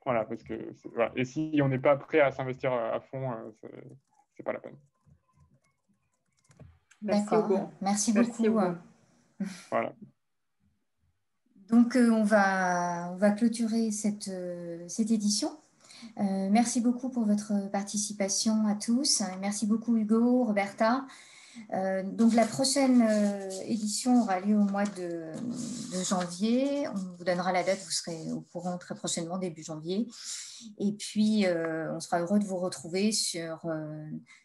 Voilà, parce que voilà. Et si on n'est pas prêt à s'investir à fond, c'est pas la peine.
D'accord, merci beaucoup.
Voilà.
Donc on va clôturer cette édition. Merci beaucoup pour votre participation à tous. Merci beaucoup Hugo, Roberta. Donc la prochaine édition aura lieu au mois de janviie. On vous donnera la date, vous serez au courant très prochainement, début janvier. Et puis, on sera heureux de vous retrouver sur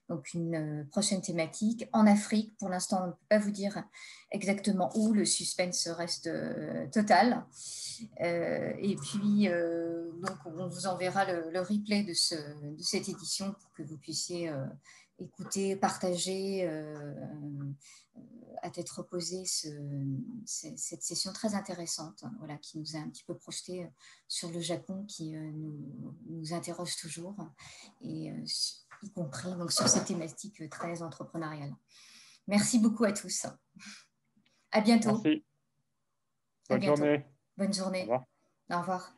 donc une prochaine thématique en Afrique. Pour l'instant, on ne peut pas vous dire exactement où, le suspense reste total. Et puis, donc, on vous enverra le replay de cette édition pour que vous puissiez écouter, partager à tête reposée cette session très intéressante, voilà, qui nous a un petit peu projeté sur le Japon, qui nous interroge toujours, et y compris donc, sur cette thématique très entrepreneuriale. Merci beaucoup à tous. À bientôt.
Merci. Bonne journée.
Bonne journée.
Au revoir.
Au revoir.